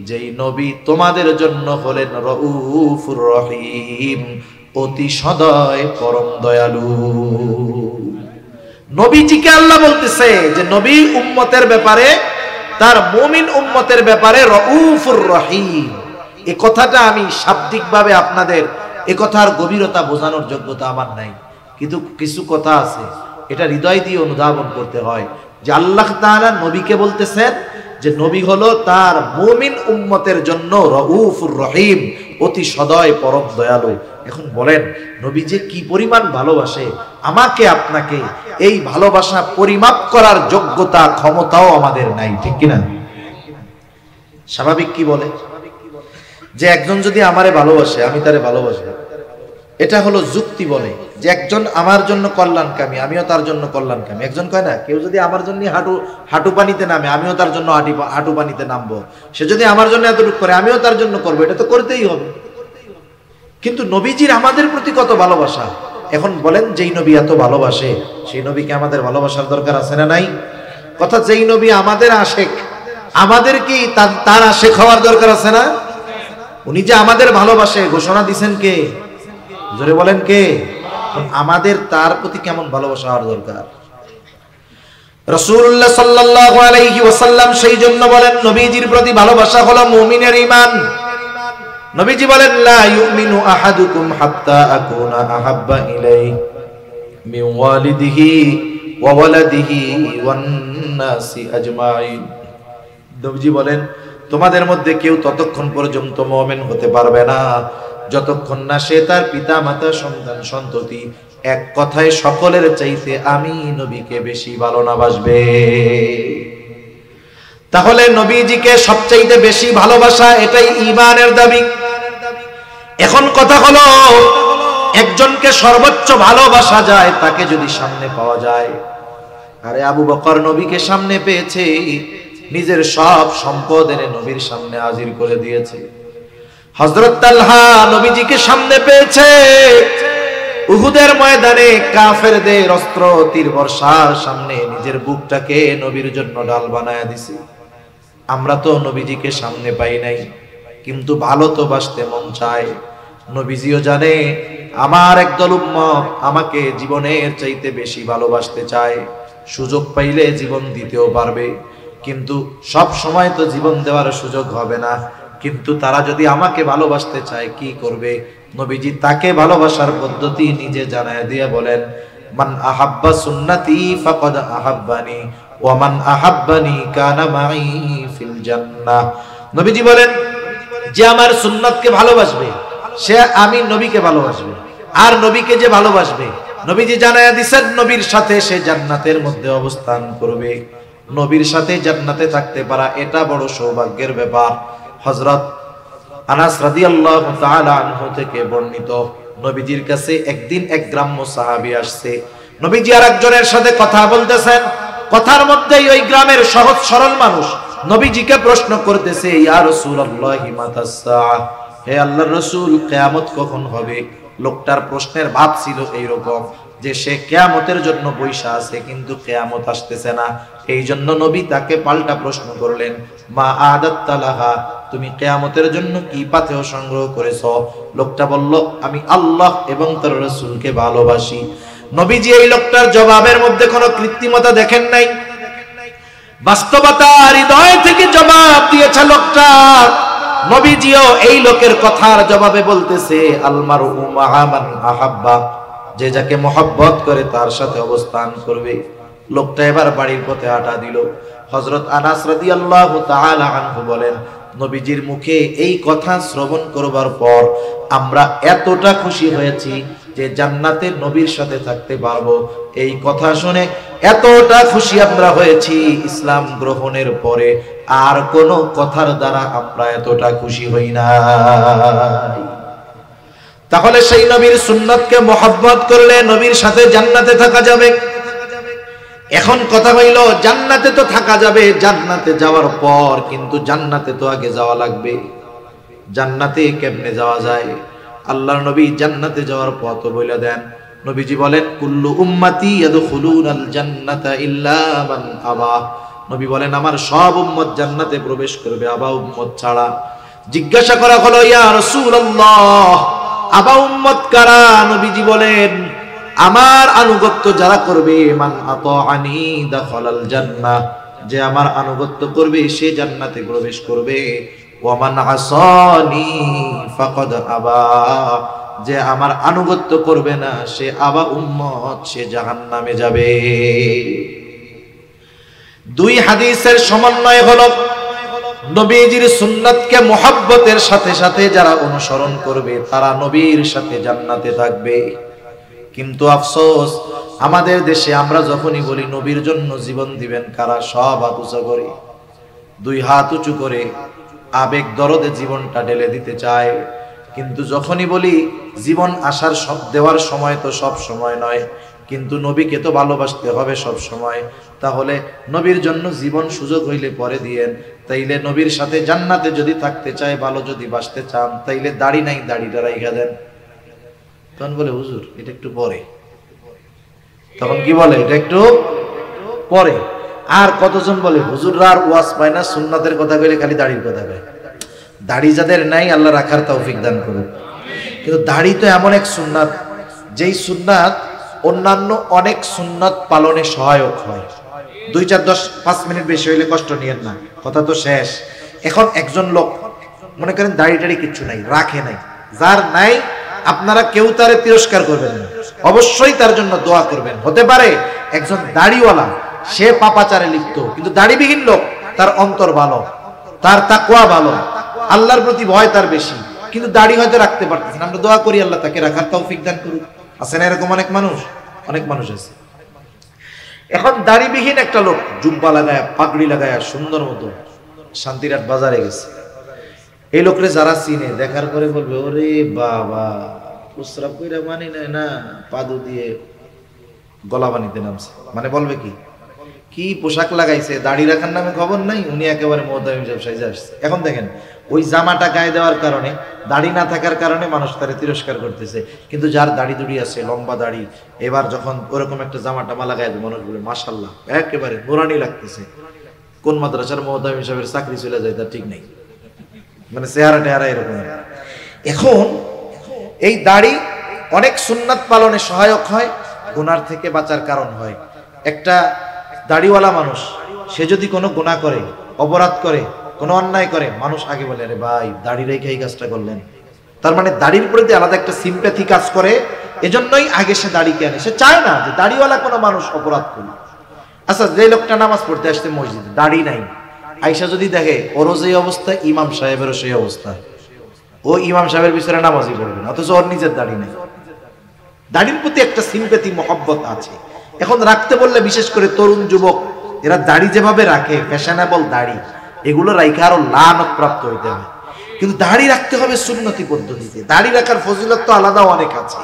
যেই নবী তোমাদের জন্য হলেন রাউফুর রহিম, অতি সদয় পরম দয়ালু। নবীজিকে আল্লাহ বলতেছে যে নবী উম্মতের ব্যাপারে, তার মুমিন উম্মতের ব্যাপারে রাউফুর রহিম। এই কথাটা আমি শাব্দিকভাবে আপনাদের এই কথার গভীরতা বোঝানোর যোগ্যতা আমার নাই, কিন্তু কিছু কথা আছে এটা হৃদয় দিয়ে অনুধাবন করতে হয় যে আল্লাহ তাআলা নবীকে বলতেছেন যে নবী হলো তার মুমিন উম্মতের জন্য রাউফুর রহিম, অতি সদয় পরম দয়ালু। এখন বলেন নবী যে কি পরিমাণ ভালোবাসে আমাকে আপনাকে, এই ভালোবাসা পরিমাপ করার যোগ্যতা ক্ষমতাও আমাদের নাই, ঠিক কিনা? স্বাভাবিক কি বলে যে একজন যদি আমারে ভালোবাসে আমি তারে ভালোবাসি, এটা হলো যুক্তি। বলে যে একজন আমার জন্য কল্যাণকামী, আমিও তার জন্য কল্যাণকামী। একজন কয় না, কেউ যদি আমার জন্য হাঁটু পানিতে নামে আমিও তার জন্য হাঁটু পানিতে নামবো, সে যদি আমার জন্য এতটুকু করে আমিও তার জন্য করবো, এটা তো করতেই হবে। কিন্তু নবীজির আমাদের প্রতি কত ভালোবাসা। এখন বলেন যেই নবী এত ভালোবাসে সেই নবীকে আমাদের ভালোবাসার দরকার আছে না নাই? কথা, যেই নবী আমাদের আশেক, আমাদের কি তার আশেক হওয়ার দরকার আছে না? উনি যে আমাদের ভালোবাসে ঘোষণা দিছেন কে? জোরে বলেন কে? আমাদের তার প্রতি কেমন ভালোবাসা হওয়ার দরকার? রাসূলুল্লাহ সাল্লাল্লাহু আলাইহি ওয়াসাল্লাম সেই জন্য বলেন নবীজির প্রতি ভালোবাসা হলো মুমিনের ঈমান। নবীজি বলেন লা ইউমিনু আহাদুকুম হাত্তা আকুনা আহাব্বা ইলাইহি মিন ওয়ালিদিহি ওয়া ওয়ালাদিহি ওয়ান নাসি আজমাইন। নবীজি বলেন তোমাদের মধ্যে কেউ ততক্ষণ পর্যন্ত মুমিন হতে পারবে না যতক্ষণ না সে তার পিতা মাতা সন্তান সন্ততি এক কথায় সকলের চাইতে আমি নবীকে বেশি ভালো না বাসবে। তাহলে নবীজিকে সবচাইতে বেশি ভালোবাসা এটাই ঈমানের দাবি। এখন কথা হলো একজনকে সর্বোচ্চ ভালোবাসা যায় তাকে যদি সামনে পাওয়া যায়। আরে আবু বকর নবীকে সামনে পেয়েছে, নিজের সব সম্পদ এনে নবীর সামনে হাজির করে দিয়েছে। হযরত তালহা নবীজিকে সামনে পেয়েছে, উহুদের ময়দানে কাফেরদের অস্ত্র তীর বর্ষার সামনে নিজের বুকটাকে নবীর জন্য ঢাল বানায়া দিছে। আমরা তো নবীজিকে সামনে পাই নাই, কিন্তু ভালো তো বাসতে মন চায়। নবীজিও জানে আমার একদল উম্মত আমাকে জীবনের চাইতে বেশি ভালোবাসতে চায়, সুযোগ পাইলে জীবন দিতেও পারবে, কিন্তু সব সময় তো জীবন দেওয়ার সুযোগ হবে না। কিন্তু তারা যদি আমাকে ভালোবাসতে চায় কি করবে? নবীজি তাকে ভালোবাসার পদ্ধতি নিজে জানায় দিয়ে বলেন মান আহাব্বা সুন্নতি ফাকাদ আহাব্বানি ওয়া মান আহাব্বানি কানা মাই ফিল জান্নাহ। নবীজি বলেন যে আমার সুন্নতকে ভালোবাসবে সে আমি নবীকে ভালোবাসবে, আর নবীকে যে ভালোবাসবে নবীজি জানায় দিয়েছেন নবীর সাথে সে জান্নাতের মধ্যে অবস্থান করবে। নবীর সাথে জান্নাতে থাকতে পারা এটা বড় সৌভাগ্যের ব্যাপার। হযরত আনাস রাদিয়াল্লাহু তাআলা আনহু থেকে বর্ণিত, নবীজির কাছে একদিন এক গ্রাম্য সাহাবী আসছে। নবীজি আর একজনের সাথে কথা বলতেছেন, কথার মধ্যেই ওই গ্রামের সহজ সরল মানুষ নবীজিকে প্রশ্ন করতেছে ইয়া রাসূলুল্লাহি মাতাস সাআহ, হে আল্লাহর রাসূল কিয়ামত কখন হবে? লোকটার প্রশ্নের ভাব ছিল এইরকম যে সে কিয়ামতের জন্য বৈশা আছে কিন্তু কিয়ামত আসতেছে না। এই জন্য নবী তাকে পাল্টা প্রশ্ন করলেন মা আদাত্তা লাহা, তুমি কিয়ামতের জন্য কি পাথেয় সংগ্রহ করেছো? লোকটা বলল আমি আল্লাহ এবং তার রাসূলকে ভালোবাসি। নবীজি এই লোকটার জবাবের মধ্যে কোনো কৃত্রিমতা দেখেন নাই, বাস্তবতা হৃদয় থেকে জবাব দিয়েছে লোকটা। নবীজিও এই লোকের কথার জবাবে বলতেছে আলমারু মা'a মান আহাব্বা, যে যাকে মহব্বত করে তার সাথে অবস্থান করবে। লোকটা এবার বাড়ির পথে হাঁটা দিল। হযরত আনাস রাদিয়াল্লাহু তাআলা আনহু বলেন নবীজির মুখে এই কথা শ্রবণ করবার পর আমরা এতটা খুশি হয়েছি যে জান্নাতে নবীর সাথে থাকতে পারবো। এই কথা শুনে এতটা খুশি আমরা হয়েছি, ইসলাম গ্রহণের পরে আর কোন কথার দ্বারা আমরা এতটা খুশি হই না। তাহলে সেই নবীর সুন্নতকে মহব্বত করলে নবীর সাথে জান্নাতে থাকা যাবে। এখন কথা হইল জান্নাতে তো থাকা যাবে, জান্নাতে যাওয়ার পর কিন্তু জান্নাতে তো আগে যাওয়া লাগবে। জান্নাতে কেমনে যাওয়া যায়? আল্লাহর নবী জান্নাতে যাওয়ার পথ বলে দেন। নবীজি বলেন কুল্লু উম্মতি ইয়াদখুলুনাল জান্নাতা ইল্লা মান আবা। নবী বলেন আমার সব উম্মত জান্নাতে প্রবেশ করবে আবা উম্মত ছাড়া। জিজ্ঞাসা করা হলো ইয়া রাসূলুল্লাহ আবা উম্মত কারা? নবীজি বলেন আমার আনুগত্য যারা করবে মান আতাআনি দাখালাল জান্নাহ, যে আমার আনুগত্য করবে সে জান্নাতে প্রবেশ করবে। ওয়া মান আসানি ফাকাদ আবা, যে আমার আনুগত্য করবে না সে আবা উম্মত, সে জাহান্নামে যাবে। দুই হাদিসের সমন্বয় হলো নবীজির সুন্নাতকে মুহাব্বতের সাথে সাথে যারা অনুসরণ করবে তারা নবীর সাথে জান্নাতে থাকবে। কিন্তু আফসোস আমাদের দেশে আমরা যখনই বলি নবীর জন্য জীবন দিবেন কারা, সব হাত উঁচু করে, দুই হাত উঁচু করে আবেগ দরদে জীবনটা ঢেলে দিতে চায়। কিন্তু যখনই বলি জীবন আসার সব দেওয়ার সময় তো সব সময় নয়, কিন্তু নবীকে তো ভালোবাসতে হবে সব সময়। তাহলে নবীর জন্য জীবন সুযোগ হইলে পরে দিয়েন। তাইলে নবীর সাথে জান্নাতে যদি থাকতে চায়, ভালো যদি বাসতে চান, তাইলে দাড়ি নাই দাড়িটা রাইখা দেন। তখন বলে হুজুর এটা একটু পরে, তখন কি বলে এটা একটু পরে। আর কতজন বলে হুজুররা আর ওয়াজ পায় না, সুন্নাতের কথা কইলে খালি দাড়ির কথা কয়। দাড়ি যাদের নাই আল্লাহ রাখার তৌফিক দান করুন। কিন্তু দাড়ি তো এমন এক সুন্নাত যেই সুন্নাত অন্যান্য অনেক সুন্নাত পালনে সহায়ক হয়। 2 4 10 5 মিনিট বেশি হইলে কষ্ট নিয়েন না, কথা তো শেষ। এখন একজন লোক মনে করেন দাড়ি টাড়ি কিচ্ছু নাই, রাখে নাই, যার নাই আপনারা কেউ তারে তিরস্কার করবেন না, অবশ্যই তার জন্য দোয়া করবেন। হতে পারে একজন দাড়িওয়ালা সে পাপাচারে লিপ্ত, কিন্তু দাড়িবিহীন লোক তার অন্তর ভালো, তার তাকওয়া ভালো, আল্লাহর প্রতি ভয় তার বেশি, কিন্তু দাড়ি হয়তো রাখতে পারতেছেন। আমরা দোয়া করি আল্লাহ তাকে রাখার তৌফিক দান করুক। আছে না এরকম অনেক মানুষ? অনেক মানুষ আছে। এখন দাড়িবিহীন একটা লোক জুব্বা লাগায়া পাগড়ি লাগায়া সুন্দর মতো শান্তিরাট বাজারে গেছে। এই লোকরে যারা চিনে দেখার পরে বলবে, ওরে বাবা প্রস্রাব কইরা মানি নেয় না, পাদু দিয়ে গলা বানিতে নামছে। মানে বলবে কি কি পোশাক লাগাইছে, দাড়ি রাখার নামে খবর নাই, উনি একেবারে মোহতামিম সাহেব সাইজে আসছে। এখন দেখেন ওই জামাটা গায়ে দেওয়ার কারণে, দাড়ি না থাকার কারণে মানুষ তারে তিরস্কার করতেছে, কিন্তু যার দাড়ি দুড়ি আছে, লম্বা দাড়ি, এবার যখন ওরকম একটা জামাটা মালা গায়ে দেয় মানুষ বলে মাশাআল্লাহ একেবারে নুরানি লাগতেছে। কোন মাদ্রাসার মোহতামিম সাহেবের চাকরি চলে যায় তার ঠিক নাই, মানে চেহারা টেহারা এরকম। এখন এই দাড়ি অনেক সুন্নাত পালনে সহায়ক হয়, গুনার থেকে বাঁচার কারণ হয়। একটা দাড়িওয়ালা মানুষ সে যদি কোনো গুনাহ করে, অপরাধ করে, কোনো অন্যায় করে, মানুষ আগে বলে আরে ভাই দাড়ি রেখে এই কাজটা করলেন। তার মানে দাড়ির প্রতি আলাদা একটা সিম্প্যাথি কাজ করে, এজন্যই আগে সে দাড়িকে আনে। সে চায় না যে দাড়িওয়ালা কোনো মানুষ অপরাধ করুক। আচ্ছা, যে লোকটা নামাজ পড়তে আসছে মসজিদে, দাড়ি নাই, আইসা যদি দেখে ওরও যে অবস্থা, ইমাম সাহেবেরও সেই অবস্থা, ও ইমাম সাহেবের পিছনে নামাজই পড়বে না, অথচ ওর নিজের দাড়ি নাই। দাড়ির প্রতি একটা সিম্প্যাথি মহব্বত আছে। এখন রাখতে বললে বিশেষ করে তরুণ যুবক এরা দাড়ি যেভাবে রাখে, ফ্যাশনেবল দাড়ি, এগুলো রাখা আরো লানত প্রাপ্ত হইতে হবে। কিন্তু দাড়ি রাখতে হবে সুন্নতি পদ্ধতিতে। দাড়ি রাখার ফজিলত তো আলাদা অনেক আছে।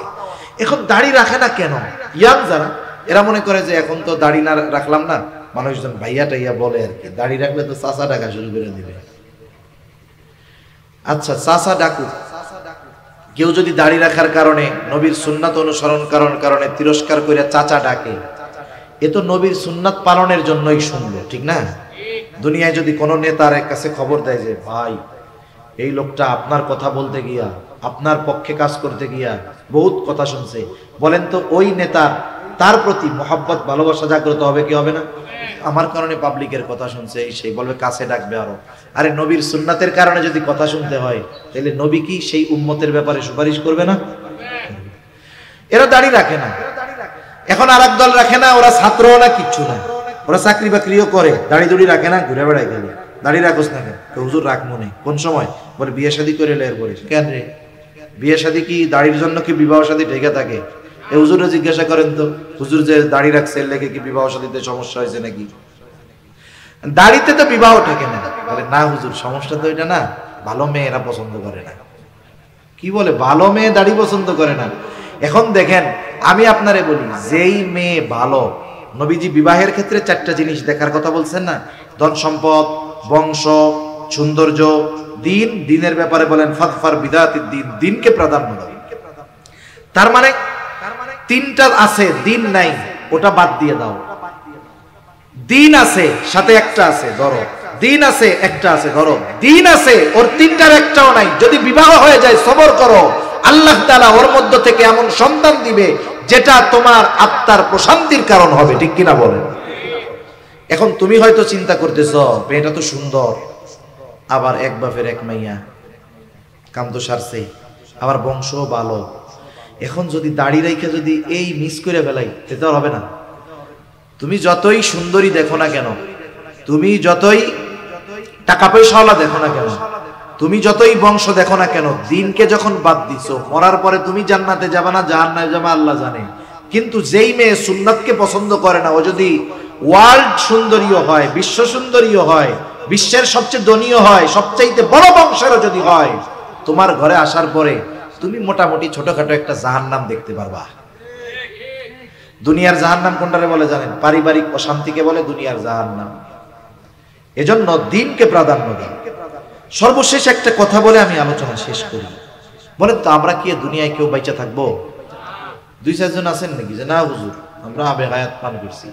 এখন দাড়ি রাখে না কেন? ইয়াং যারা, এরা মনে করে যে এখন তো দাড়ি না রাখলাম না, মানুষজন ভাইয়া টাইয়া বলে আর কি, দাড়ি রাখলে তো চাচা ডাকা শুরু করে দিবে। আচ্ছা চাচা ডাকুক, কেউ যদি দাড়ি রাখার কারণে, নবীর সুন্নাত অনুসরণ কারণে তিরস্কার করে চাচা ডাকে, এ তো নবীর সুন্নাত পালনের জন্যই শুনলো, ঠিক না? দুনিয়ায় যদি কোনো নেতার কাছে খবর দেয় যে ভাই এই লোকটা আপনার কথা বলতে গিয়া, আপনার পক্ষে কাজ করতে গিয়া বহুত কথা শুনছে, বলেন তো ওই নেতার তার প্রতি মহব্বত ভালোবাসা জাগ্রত হবে কি হবে না? আমার কারণে পাবলিকের কথা শুনছে, সেই বলবে কাছে ডাকবে আরো। আরে নবীর সুন্নাতের কারণে যদি কথা শুনতে হয়, তাহলে নবী কি সেই উম্মতের ব্যাপারে সুপারিশ করবে না? এরা দাড়ি রাখে না। এখন আর এক দল রাখে না, ওরা ছাত্রও না, কিচ্ছু না, ওরা চাকরি বাকরিও করে, দাড়ি দুড়ি রাখে না, ঘুরে বেড়ায় গেলে দাড়ি রাখোস না কেন? হুজুর রাখ মনে কোন সময়? বলে বিয়ে শাদী করে এর পরে। কেন রে, বিয়ে শাদী কি দাড়ির জন্য কি বিবাহ শাদী ঠেকে থাকে? এই হুজুরে জিজ্ঞাসা করেন তো, হুজুর যে দাড়ি রাখছে এর লেগে কি বিবাহ শাদীতে সমস্যা হয়েছে নাকি? দাড়িতে তো বিবাহ ঠেকে না। বলে না হুজুর, সমস্যা তো এটা না, ভালো মেয়ে এরা পছন্দ করে না। কি বলে ভালো মেয়ে দাড়ি পছন্দ করে না? এখন দেখেন আমি আপনারে বলি, যেই মেয়ে ভালো, নবীজি বিবাহের ক্ষেত্রে 4টা জিনিস দেখার কথা বলছেন না, ধন সম্পদ, বংশ, সৌন্দর্য, দিন। দিনের ব্যাপারে বলেন ফাদফার বিদাতিদ দিন, দিনকে প্রাধান্য দাও। তার মানে 3টা আছে, দিন নাই, ওটা বাদ দিয়ে দাও। দিন আছে সাথে একটা আছে ধরো, দিন আছে একটা আছে ধরো, দিন আছে ওর 3টার একটাও নাই, যদি বিবাহ হয়ে যায় সবর করো, আল্লাহ তাআলা ওর মধ্য থেকে এমন সন্তান দিবে যেটা তোমার আত্মার প্রশান্তির কারণ হবে, ঠিক কিনা বলেন? এখন তুমি হয়তো চিন্তা করতেছো মেয়েটা তো সুন্দর, আবার এক বাপের এক মাইয়া, কাম তো সারছে, আবার বংশ ভালো। এখন যদি দাড়ি রাইখা যদি এই মিস করে ফেলাই, এটা হবে না। তুমি যতই সুন্দরী দেখো না কেন, তুমি যতই টাকা পয়সাওয়ালা দেখো না কেন, তুমি যতই বংশ দেখো না কেন, দিনকে যখন বাদ দিছো, মরার পরে তুমি জান্নাতে যাবে না জাহান্নামে যাবে আল্লাহ জানে। কিন্তু যেই মেয়ে সুন্নাতকে পছন্দ করে না, ও যদি ওয়ার্ল্ড সুন্দরীও হয়, বিশ্ব সুন্দরীও হয়, বিশ্বের সবচেয়ে ধনীও হয়, সবচাইতে বড় বংশেরও যদি হয়, তোমার ঘরে আসার পরে তুমি মোটামুটি ছোটখাটো একটা জাহান্নাম দেখতে পারবা। দুনিয়ার জাহান্নাম কোনটারে বলে জানেন? পারিবারিক অশান্তিকে বলে দুনিয়ার জাহান্নাম। এজন্য দিনকে প্রাধান্য দিন। সর্বশেষ একটা কথা বলে আমি আলোচনা শেষ করি। বলেন তো আমরা কি দুনিয়ায় কেউ বাইচা থাকবো? 2-4 জন আছেন নাকি যে না হুজুর আমরা আবে হায়াত পান করছি,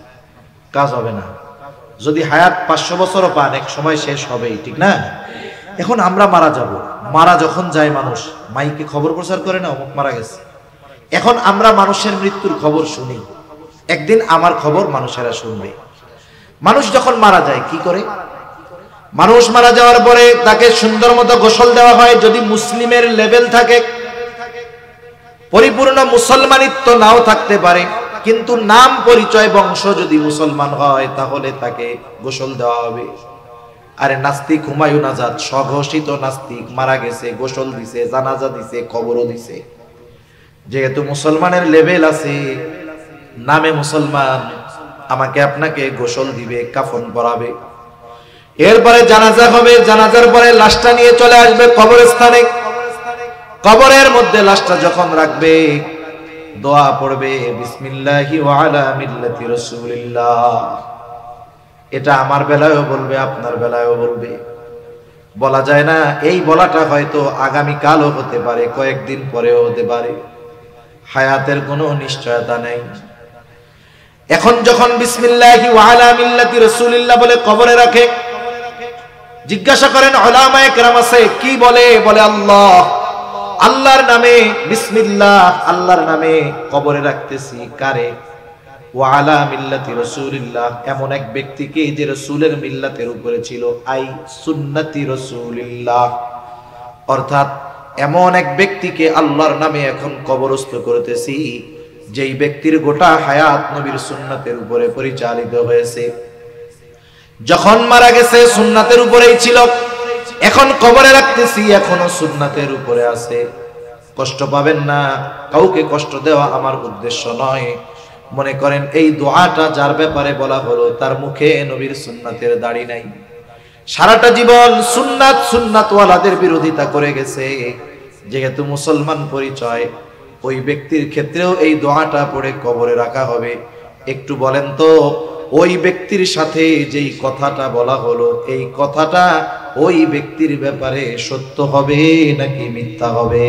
কাজ হবে না? যদি হায়াত 500 বছরও পান, এক সময় শেষ হবেই, ঠিক না? এখন আমরা মারা যাব, মারা যখন যায় মানুষ মাইকে খবর প্রচার করে না অমুক মারা গেছে, এখন আমরা মানুষের মৃত্যুর খবর শুনি, একদিন আমার খবর মানুষেরা শুনবে। মানুষ যখন মারা যায় কি করে? মানুষ মারা যাওয়ার পরে তাকে সুন্দর মতো গোসল দেওয়া হয়। যদি মুসলিমের লেভেল থাকে, পরিপূর্ণ মুসলমানিত্ব নাও থাকতে পারে, কিন্তু নাম পরিচয় বংশ যদি মুসলমান হয় তাহলে তাকে গোসল দেওয়া হবে। আরে নাস্তিক হুমায়ুন আজাদ, স্বঘোষিত নাস্তিক, মারা গেছে, গোসল দিছে, জানাজা দিছে, কবরও দিছে। যেহেতু মুসলমানের লেভেল আছে, নামে মুসলমান, আমাকে আপনাকে গোসল দিবে, কাফন পরাবে, এরপরে জানাজা হবে। জানাজার পরে লাশটা নিয়ে চলে আসবে কবরস্থানে। কবরের মধ্যে লাশটা যখন রাখবে, দোয়া পড়বে, বিসমিল্লাহি ওয়া আলা মিল্লাতি রাসূলিল্লাহ। এটা আমার বেলায়ও বলবে, আপনার বেলায়ও বলবে। বলা যায় না, এই বলাটা হয়তো আগামী কালও হতে পারে, কয়েকদিন পরেও হতে পারে, হায়াতের কোনো নিশ্চয়তা নেই। এখন যখন বিসমিল্লাহি ওয়া আলা মিল্লাতি রাসূলিল্লাহ বলে কবরে রাখে, জিজ্ঞাসা করেন উলামায়ে কেরাম আছে কি বলে? বলে আল্লাহ, আল্লাহর নামে, বিসমিল্লাহ, আল্লাহর নামে কবরে রাখতেছি। কারে? ওয়া আলা মিল্লাতি রাসূলিল্লাহ, এমন এক ব্যক্তিকে যে রাসূলের মিল্লাতের উপরে ছিল, আই সুন্নতি রাসূলিল্লাহ, অর্থাৎ এমন এক ব্যক্তিকে আল্লাহর নামে এখন কবরস্থ করতেছি যেই ব্যক্তির গোটা হায়াত নবীর সুন্নাতের উপরে পরিচালিত হয়েছে। যখন মারা গেছে সুন্নাতের উপরেই ছিল, এখন কবরে রাখতেছি, এখনো সুন্নাতের উপরে আছে। কষ্ট পাবেন না, কাউকে কষ্ট দেওয়া আমার উদ্দেশ্য নয়। মনে করেন এই দোয়াটা যার ব্যাপারে বলা হলো, তার মুখে নবীর সুন্নাতের দাড়ি নাই, সারাটা জীবন সুন্নাতওয়ালাদের বিরোধিতা করে গেছে। যেহেতু মুসলমান পরিচয়, ওই ব্যক্তির ক্ষেত্রেও এই দোয়াটা পড়ে কবরে রাখা হবে। একটু বলেন তো, ওই ব্যক্তির সাথে যেই কথাটা বলা হলো, এই কথাটা ওই ব্যক্তির ব্যাপারে সত্য হবে নাকি মিথ্যা হবে?